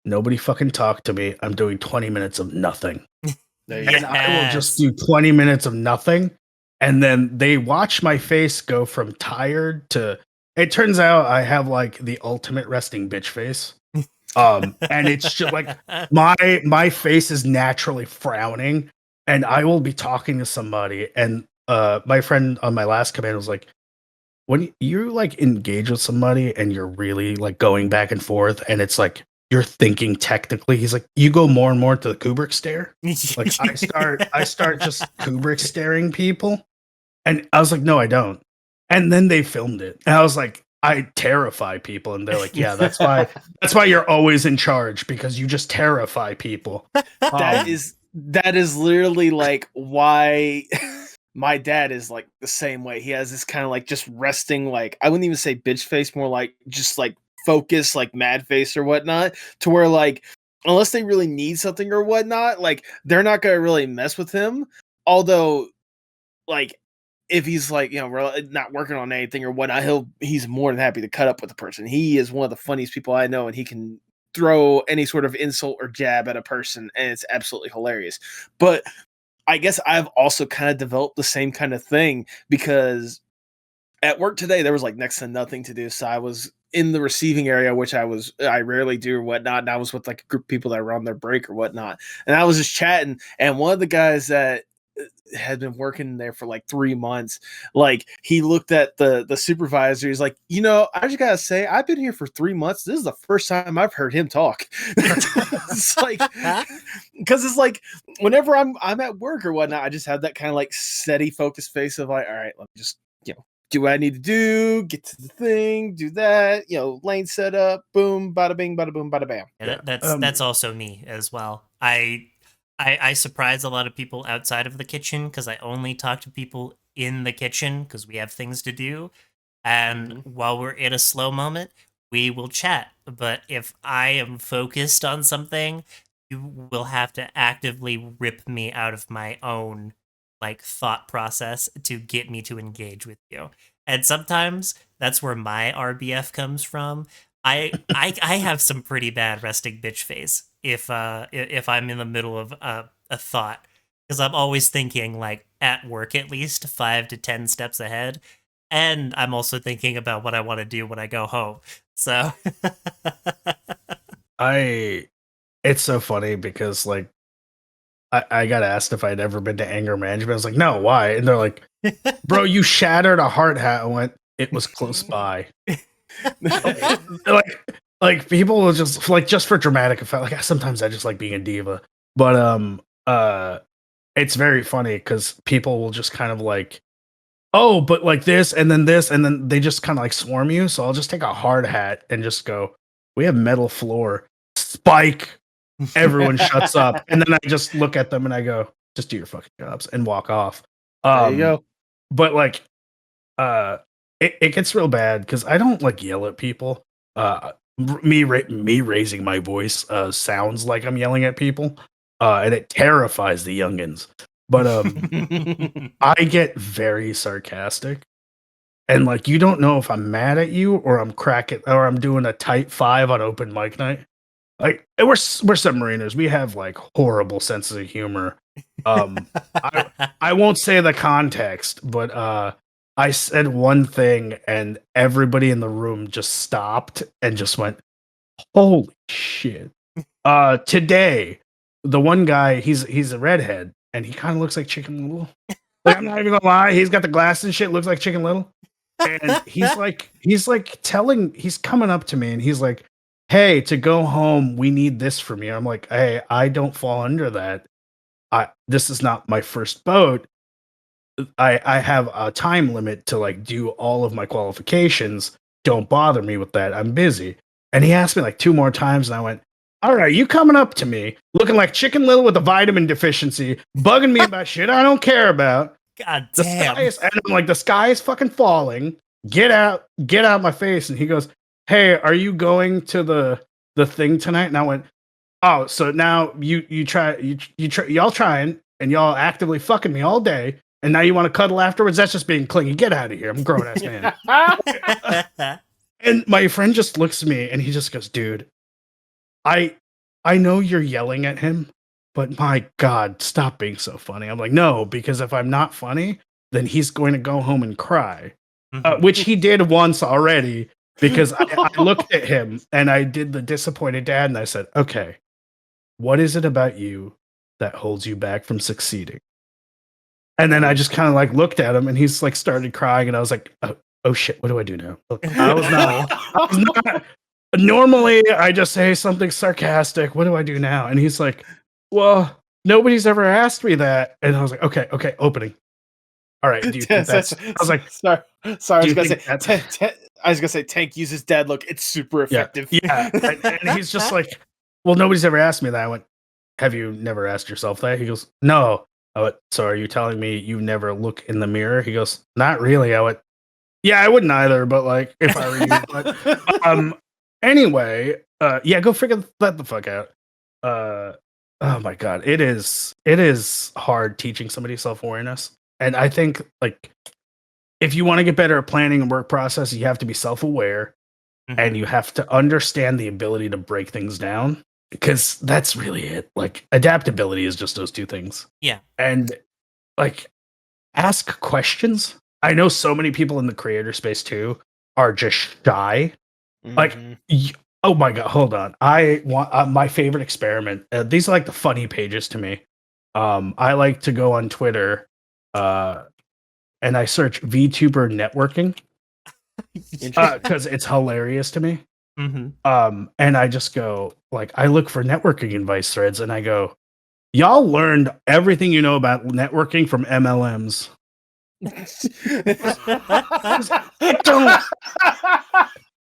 nobody fucking talk to me. I'm doing 20 minutes of nothing. And I will just do 20 minutes of nothing. And then they watch my face go from tired to, it turns out I have like the ultimate resting bitch face. And it's just like my face is naturally frowning, and I will be talking to somebody. And my friend on my last command was like, when you like engage with somebody and you're really like going back and forth, and it's like you're thinking technically, he's like, you go more and more to the Kubrick stare. Like I start just Kubrick staring people, and I was like, no, I don't. And then they filmed it, and I was like, I terrify people, and they're like, yeah, that's why you're always in charge, because you just terrify people. That is literally like why my dad is like the same way. He has this kind of like just resting, like I wouldn't even say bitch face, more like just like focus, like mad face or whatnot, to where like unless they really need something or whatnot, like they're not gonna really mess with him. Although, like if he's like, you know, not working on anything or whatnot, he's more than happy to cut up with the person. He is one of the funniest people I know, and he can throw any sort of insult or jab at a person, and it's absolutely hilarious. But I guess I've also kind of developed the same kind of thing, because at work today there was like next to nothing to do, so I was in the receiving area, which I rarely do or whatnot, and I was with like a group of people that were on their break or whatnot, and I was just chatting, and one of the guys that had been working there for like 3 months, like he looked at the supervisor, he's like, you know, I just gotta say, I've been here for 3 months, this is the first time I've heard him talk. It's like, because it's like whenever I'm at work or whatnot, I just have that kind of like steady focused face of like, all right, let me just, you know, do what I need to do, get to the thing, do that, you know, lane setup, boom, bada bing, bada boom, bada bam. Yeah, that's also me as well. I surprise a lot of people outside of the kitchen because I only talk to people in the kitchen because we have things to do. And while we're in a slow moment, we will chat. But if I am focused on something, you will have to actively rip me out of my own like thought process to get me to engage with you. And sometimes that's where my RBF comes from. I have some pretty bad resting bitch face if I'm in the middle of a thought, because I'm always thinking like at work at least 5 to 10 steps ahead, and I'm also thinking about what I want to do when I go home. So it's so funny because like I got asked if I'd ever been to anger management. I was like, no, why? And they're like, bro, you shattered a hard hat. I went, it was close by. like people will just like, just for dramatic effect. Like sometimes I just like being a diva, but it's very funny because people will just kind of like, oh, but like this, and then they just kind of like swarm you. So I'll just take a hard hat and just go, we have metal floor, spike. Everyone shuts up, and then I just look at them and I go, just do your fucking jobs and walk off. There you go. But like, it gets real bad because I don't like yell at people. Me raising my voice sounds like I'm yelling at people, and it terrifies the youngins. But I get very sarcastic, and like you don't know if I'm mad at you or I'm cracking or I'm doing a tight 5 on open mic night. Like we're submariners. We have like horrible senses of humor. I won't say the context, but I said one thing and everybody in the room just stopped and just went, "Holy shit!" Today, the one guy, he's a redhead and he kind of looks like Chicken Little. Like I'm not even gonna lie, he's got the glasses and shit, looks like Chicken Little, and he's coming up to me and he's like, hey, to go home, we need this from you. I'm like, hey, I don't fall under that. This is not my first boat. I have a time limit to like do all of my qualifications. Don't bother me with that. I'm busy. And he asked me like 2 more times, and I went, all right, you coming up to me looking like Chicken Little with a vitamin deficiency, bugging me about shit I don't care about. God The damn. and I'm like, the sky is fucking falling. Get out my face. And he goes, hey, are you going to the thing tonight? And I went, oh, so now y'all trying and y'all actively fucking me all day, and now you want to cuddle afterwards? That's just being clingy. Get out of here. I'm a grown ass man. And my friend just looks at me and he just goes, dude, I know you're yelling at him, but my God, stop being so funny. I'm like, no, because if I'm not funny, then he's going to go home and cry, which he did once already, because I looked at him and I did the disappointed dad and I said, okay, what is it about you that holds you back from succeeding? And then I just kind of like looked at him and he's like started crying and I was like, oh shit, what do I do now? I was not normally I just say something sarcastic. What do I do now? And he's like, well, nobody's ever asked me that. And I was like, okay, opening. All right. Do you think that's I was like, sorry, I was gonna say Tank uses dad look. It's super effective. Yeah. And he's just like, well, nobody's ever asked me that. I went, have you never asked yourself that? He goes, no. I went, so are you telling me you never look in the mirror? He goes, not really. I went, yeah, I wouldn't either, but like if I were you. But anyway, yeah, go figure that the fuck out. Oh my God. It is hard teaching somebody self-awareness. And I think like if you want to get better at planning and work process, you have to be self-aware and you have to understand the ability to break things down, because that's really it. Like adaptability is just those two things. Yeah. And like ask questions. I know so many people in the creator space too are just shy. Like, oh my God, hold on. I want my favorite experiment. These are like the funny pages to me. I like to go on Twitter and I search VTuber networking because it's hilarious to me. And I just go like, I look for networking advice threads and I go, y'all learned everything you know about networking from MLMs. Don't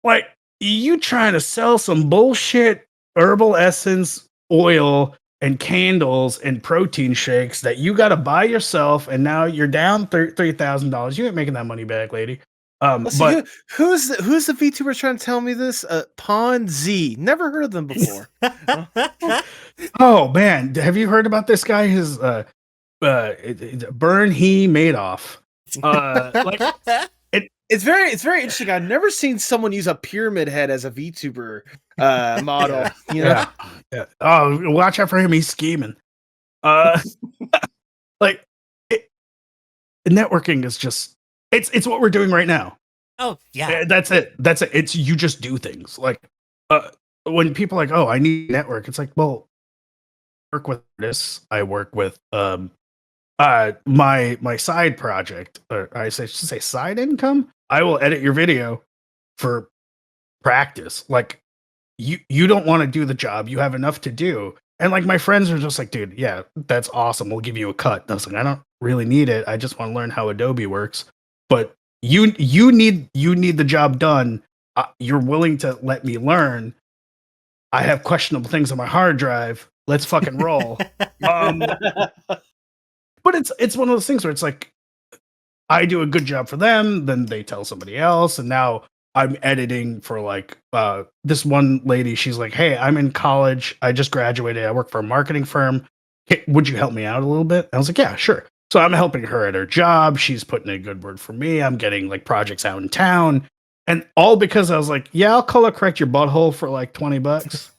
like you trying to sell some bullshit herbal essence, oil, and candles and protein shakes that you got to buy yourself, and now you're down $3,000. You ain't making that money back, lady. But who's the VTuber trying to tell me this? Pawn Z. Never heard of them before. Oh man, have you heard about this guy? His Burn He Madoff. It's very interesting. I've never seen someone use a pyramid head as a VTuber model. Yeah. Oh, watch out for him. He's scheming. Like networking is just it's what we're doing right now. Oh yeah. That's it. It's you just do things. Like when people are like, oh, I need a network. It's like, well, I work with this. I work with my side project, or I should say side income. I will edit your video for practice. Like you don't want to do the job. You have enough to do. And like my friends are just like, dude, yeah, that's awesome. We'll give you a cut. And I was like, I don't really need it. I just want to learn how Adobe works. But you need the job done. You're willing to let me learn. I have questionable things on my hard drive. Let's fucking roll. But it's one of those things where it's like I do a good job for them, then they tell somebody else, and now I'm editing for like this one lady. She's like, "Hey, I'm in college. I just graduated. I work for a marketing firm. Would you help me out a little bit?" I was like, "Yeah, sure." So I'm helping her at her job. She's putting a good word for me. I'm getting like projects out in town, and all because I was like, "Yeah, I'll color correct your butthole for like $20."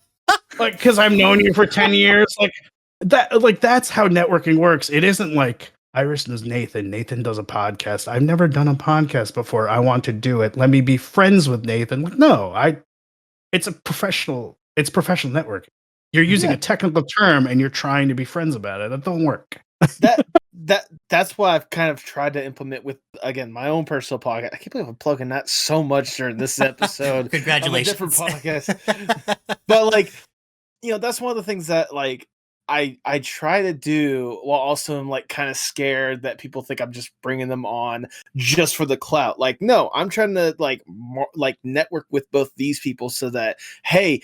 Like, because I've known you for 10 years. Like that. Like that's how networking works. It isn't like Iris knows Nathan. Nathan does a podcast. I've never done a podcast before. I want to do it. Let me be friends with Nathan. Like, no, it's professional networking. You're using a technical term and you're trying to be friends about it. That don't work. That's what I've kind of tried to implement with, again, my own personal podcast. I can't believe I'm plugging that so much during this episode. Congratulations. Of a different podcast. But like, that's one of the things that like I try to do, while also I'm like kind of scared that people think I'm just bringing them on just for the clout. Like, no, I'm trying to like network with both these people so that, hey,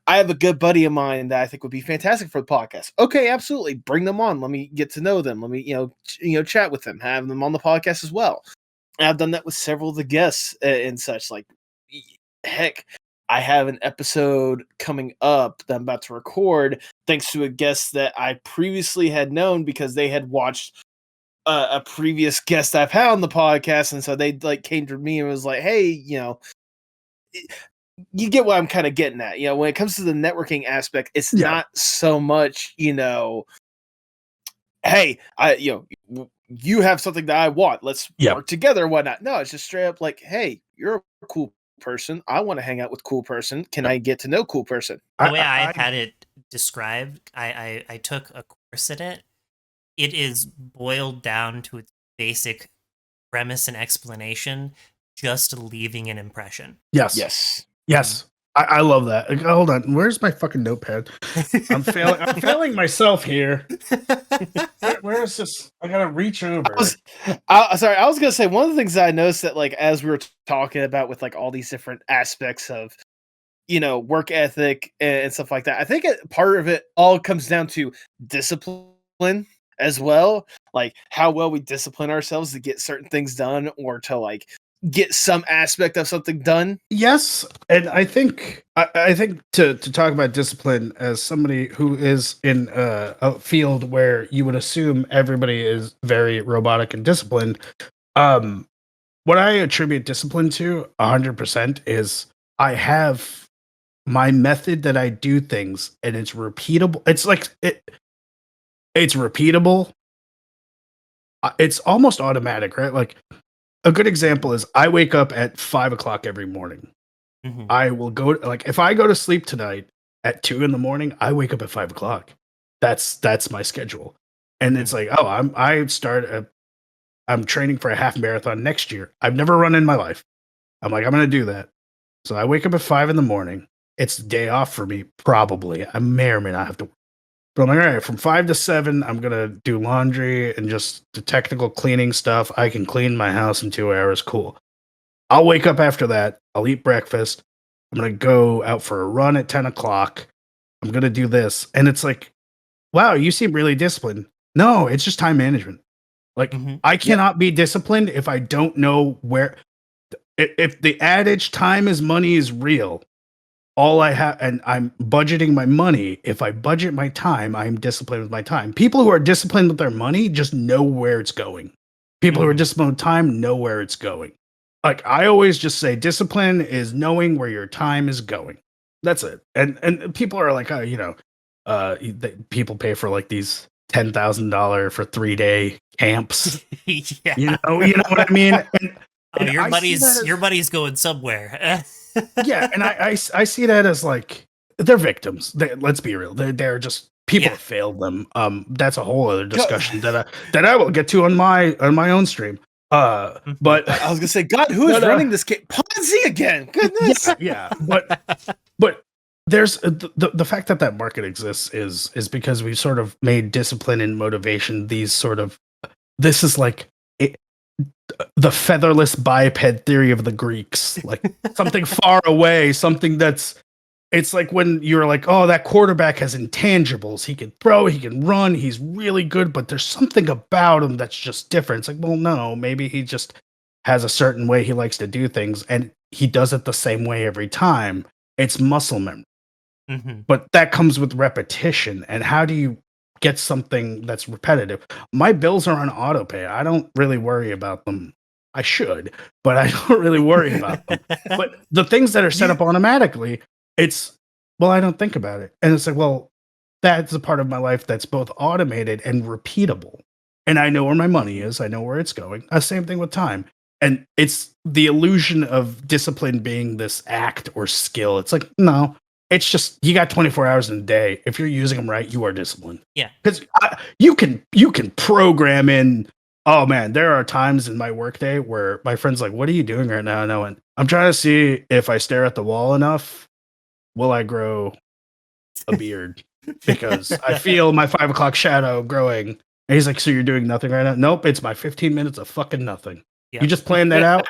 I have a good buddy of mine that I think would be fantastic for the podcast. Okay, absolutely, bring them on. Let me get to know them. Let me chat with them, have them on the podcast as well. And I've done that with several of the guests and such. Like, heck, I have an episode coming up that I'm about to record thanks to a guest that I previously had known because they had watched a previous guest I've had on the podcast, and so they like came to me and was like, "Hey, you get what I'm kind of getting at. When it comes to the networking aspect, it's not so much, hey, you have something that I want. Let's work together, whatnot. No, it's just straight up like, hey, you're a cool person. I want to hang out with cool person. Can I get to know cool person? The way I've had it described, I took a course in it. It is boiled down to its basic premise and explanation, just leaving an impression. Yes. I love that. Hold on, where's my fucking notepad? I'm failing myself here. Where is this? I gotta reach over. I was gonna say, one of the things that I noticed that like as we were talking about with like all these different aspects of work ethic and stuff like that, I think part of it all comes down to discipline as well, like how well we discipline ourselves to get certain things done or to like get some aspect of something done. Yes, and I think to talk about discipline as somebody who is in a field where you would assume everybody is very robotic and disciplined, what I attribute discipline to 100% is I have my method that I do things, and it's repeatable. It's like it's repeatable. It's almost automatic, right? Like, a good example is I wake up at 5:00 every morning. Mm-hmm. I will go, like, if I go to sleep tonight at 2 a.m, I wake up at 5:00. That's my schedule. And it's like, oh, I'm training for a half marathon next year. I've never run in my life. I'm like, I'm going to do that. So I wake up at 5 a.m. It's the day off for me, probably. I may or may not have to work. But I'm like, all right, from 5 to 7, I'm going to do laundry and just the technical cleaning stuff. I can clean my house in 2 hours. Cool. I'll wake up after that. I'll eat breakfast. I'm going to go out for a run at 10 o'clock. I'm going to do this. And it's like, wow, you seem really disciplined. No, it's just time management. Like, I cannot be disciplined if I don't know where. If the adage time is money is real, all I have, and I'm budgeting my money. If I budget my time, I'm disciplined with my time. People who are disciplined with their money just know where it's going. People who are disciplined with time know where it's going. Like, I always just say discipline is knowing where your time is going. That's it. And people are like, oh, people pay for like these $10,000 for 3-day camps. Yeah. You know what I mean? And your money's going somewhere. Yeah, and I see that as like they're victims. Let's be real. They're just people have failed them. That's a whole other discussion that I will get to on my own stream. But I was gonna say, God, who is running this game? Ponzi again. Goodness. Yeah. But there's the fact that market exists is because we've sort of made discipline and motivation this is like the featherless biped theory of the Greeks, like something far away, something it's like when you're like, oh, that quarterback has intangibles. He can throw, he can run, he's really good, but there's something about him that's just different. It's like, well, no, maybe he just has a certain way he likes to do things and he does it the same way every time. It's muscle memory. But that comes with repetition. And how do you get something that's repetitive? My bills are on auto pay. I don't really worry about them. I should, but I don't really worry about them. But the things that are set up automatically, I don't think about it. And it's like, well, that's a part of my life that's both automated and repeatable. And I know where my money is. I know where it's going. Same thing with time. And it's the illusion of discipline being this act or skill. It's like, no, it's just you got 24 hours in a day. If you're using them right, you are disciplined. Yeah, because you can program in. Oh man, there are times in my workday where my friend's like, "What are you doing right now?" And I went, "I'm trying to see if I stare at the wall enough, will I grow a beard?" Because I feel my 5 o'clock shadow growing. And he's like, "So you're doing nothing right now?" Nope, it's my 15 minutes of fucking nothing. Yeah. You just planned that out.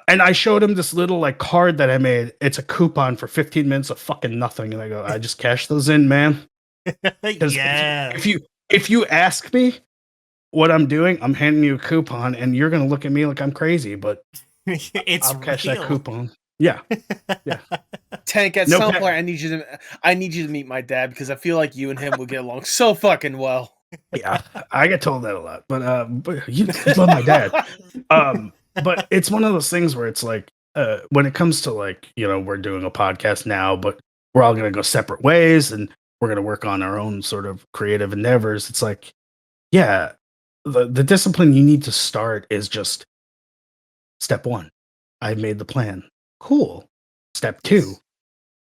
And I showed him this little like card that I made. It's a coupon for 15 minutes of fucking nothing. And I go, I just cash those in, man. Because Yeah. if you ask me what I'm doing, I'm handing you a coupon, and you're gonna look at me like I'm crazy. But It's I'll cash that real. coupon. Yeah, Tank, at No some pa- point, I need you to meet my dad because I feel like you and him would get along so fucking well. yeah. I get told that a lot. But you love my dad. But it's one of those things where it's like, when it comes to like, we're doing a podcast now, but we're all gonna go separate ways, and we're gonna work on our own sort of creative endeavors. It's like, yeah, the discipline you need to start is just step one. I made the plan. Cool. Step two,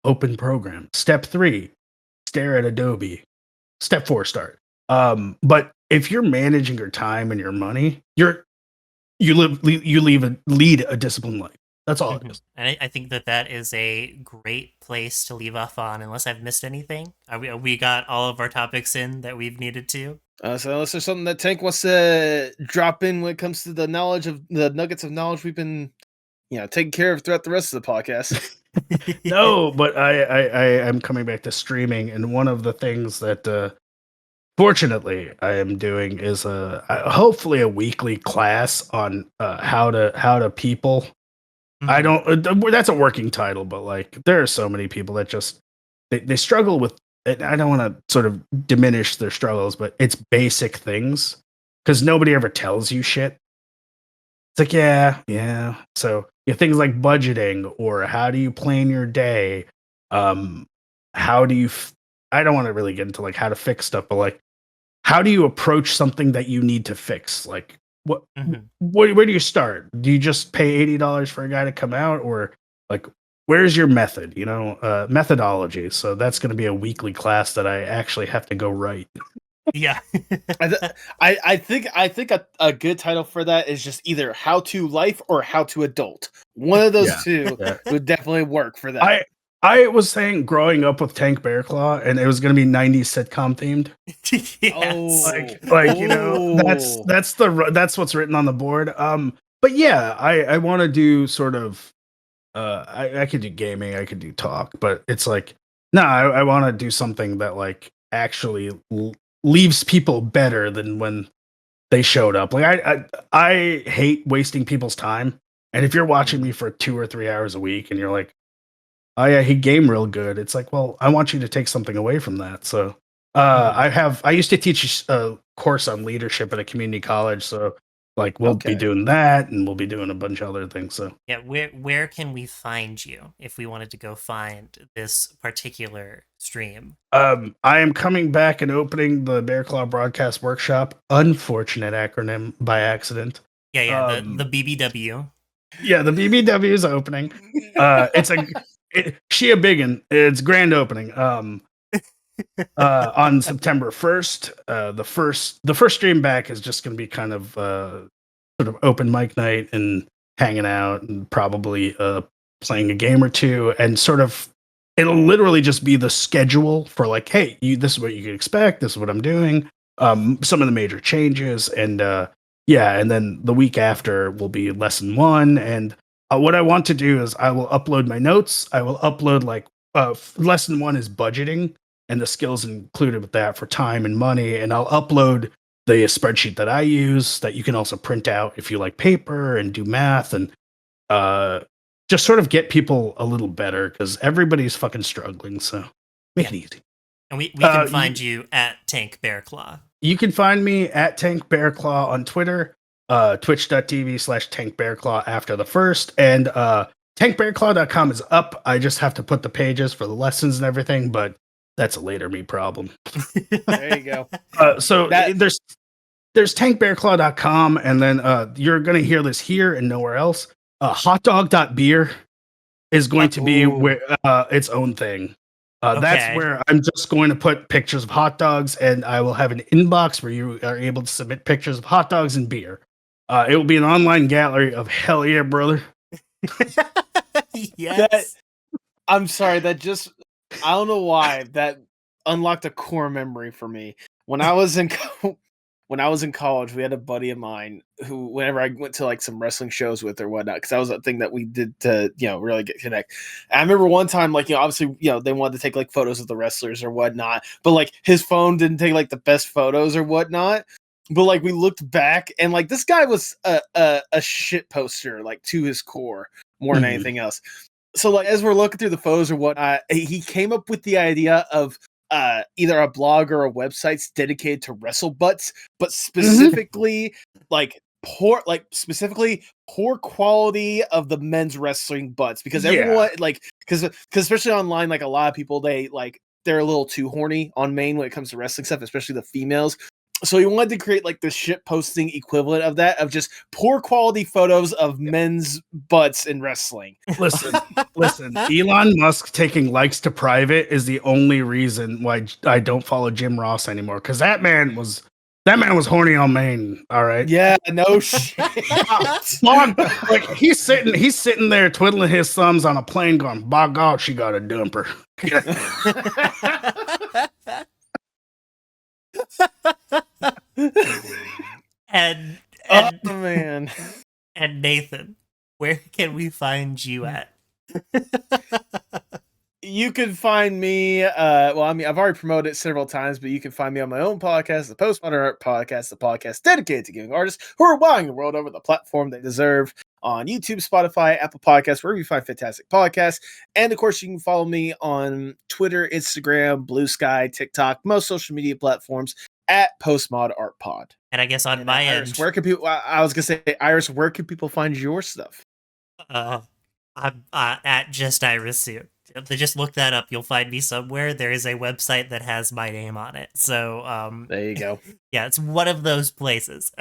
open program. Step three, stare at Adobe. Step four, start. But if you're managing your time and your money, lead a disciplined life. That's all it is. And I think that is a great place to leave off on, unless I've missed anything. We got all of our topics in that we've needed to. So unless there's something that Tank wants to drop in when it comes to the nuggets of knowledge we've been, taking care of throughout the rest of the podcast. No, but I am coming back to streaming, and one of the things that fortunately I am doing is hopefully a weekly class on how to people. I don't. That's a working title, but like there are so many people that just they struggle with. And I don't want to sort of diminish their struggles, but it's basic things because nobody ever tells you shit. It's like yeah. So things like budgeting or how do you plan your day. How do you? I don't want to really get into like how to fix stuff, but like how do you approach something that you need to fix? Like where do you start? Do you just pay $80 for a guy to come out, or like where's your method? Methodology. So that's going to be a weekly class that I actually have to go write. Yeah. I think a good title for that is just either How to Life or How to Adult. One of those two would definitely work for that. I was saying growing up with Tank Bearclaw, and it was going to be 90s sitcom themed. Yes. That's what's written on the board. But yeah, I want to do sort of. I could do gaming, I could do talk, but it's like, no, I want to do something that like actually leaves people better than when they showed up. Like I hate wasting people's time. And if you're watching me for 2 or 3 hours a week, and you're like, oh yeah, he game real good. It's like, well, I want you to take something away from that. So I used to teach a course on leadership at a community college. So like we'll be doing that, and we'll be doing a bunch of other things. So yeah, where can we find you if we wanted to go find this particular stream? I am coming back and opening the Bearclaw Broadcast Workshop. Unfortunate acronym by accident. Yeah, the BBW. Yeah, the BBW is opening. She a biggin. It's grand opening. On September 1st. The first stream back is just going to be kind of sort of open mic night and hanging out and probably playing a game or two, and sort of it'll literally just be the schedule for like, hey, this is what you can expect. This is what I'm doing. Some of the major changes, and and then the week after will be lesson 1. And what I want to do is I will upload my notes. I will upload like lesson 1 is budgeting and the skills included with that for time and money. And I'll upload the spreadsheet that I use that you can also print out if you like paper and do math, and just sort of get people a little better because everybody's fucking struggling. So make it easy. And we can find you at Tank Bearclaw. You can find me at Tank Bearclaw on Twitter, twitch.tv/Tank Bearclaw after the 1st. And tankbearclaw.com is up. I just have to put the pages for the lessons and everything, but that's a later me problem. There you go. There's tankbearclaw.com, and then you're going to hear this here and nowhere else. Hotdog.beer is going to be Ooh. its own thing. That's Okay. where I'm just going to put pictures of hot dogs, and I will have an inbox where you are able to submit pictures of hot dogs and beer. It will be an online gallery of hell yeah, brother. Yes. I'm sorry, I don't know why that unlocked a core memory for me. When I was in college, we had a buddy of mine who, whenever I went to like some wrestling shows with or whatnot, because that was a thing that we did to, really get connect. And I remember one time, like, obviously, they wanted to take like photos of the wrestlers or whatnot, but like his phone didn't take like the best photos or whatnot. But like we looked back and like this guy was a shit poster, like to his core more than anything else. So like as we're looking through the photos or whatnot, he came up with the idea of either a blog or a website dedicated to wrestle butts, but specifically poor quality of the men's wrestling butts, because everyone because especially online, like a lot of people they're a little too horny on main when it comes to wrestling stuff, especially the females. So he wanted to create like the shit posting equivalent of that, of just poor quality photos of men's butts in wrestling. Listen. Elon Musk taking likes to private is the only reason why I don't follow Jim Ross anymore. Because that man was horny on main. All right. Yeah. No shit. Like he's sitting there twiddling his thumbs on a plane, going, "By God, she got a dumper." and oh man. And Nathan, where can we find you at? You can find me, I've already promoted it several times, but you can find me on my own podcast, the Postmodern Art Podcast, the podcast dedicated to giving artists who are wowing the world over the platform they deserve, on YouTube, Spotify, Apple Podcasts, wherever you find fantastic podcasts. And of course, you can follow me on Twitter, Instagram, Blue Sky, TikTok, most social media platforms at Postmod Art Pod. And I guess on my Iris, end, where can people? I was gonna say, Iris, where can people find your stuff? I'm at Just Iris Suit. Just look that up. You'll find me somewhere. There is a website that has my name on it. So there you go. Yeah, it's one of those places.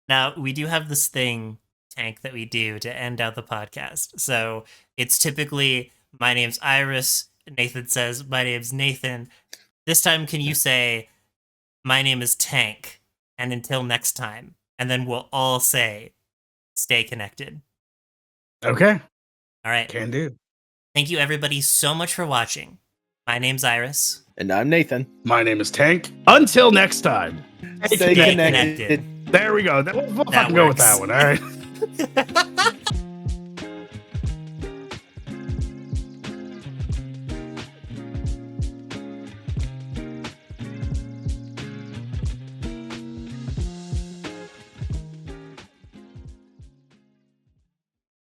Now, we do have this thing, Tank, that we do to end out the podcast. So it's typically, my name's Iris. Nathan says, my name's Nathan. This time, can you say, my name is Tank, and until next time? And then we'll all say, stay connected. Okay. All right. Can do. Thank you, everybody, so much for watching. My name's Iris. And I'm Nathan. My name is Tank. Until next time. Stay connected. There we go. We'll fucking go with that one. All right.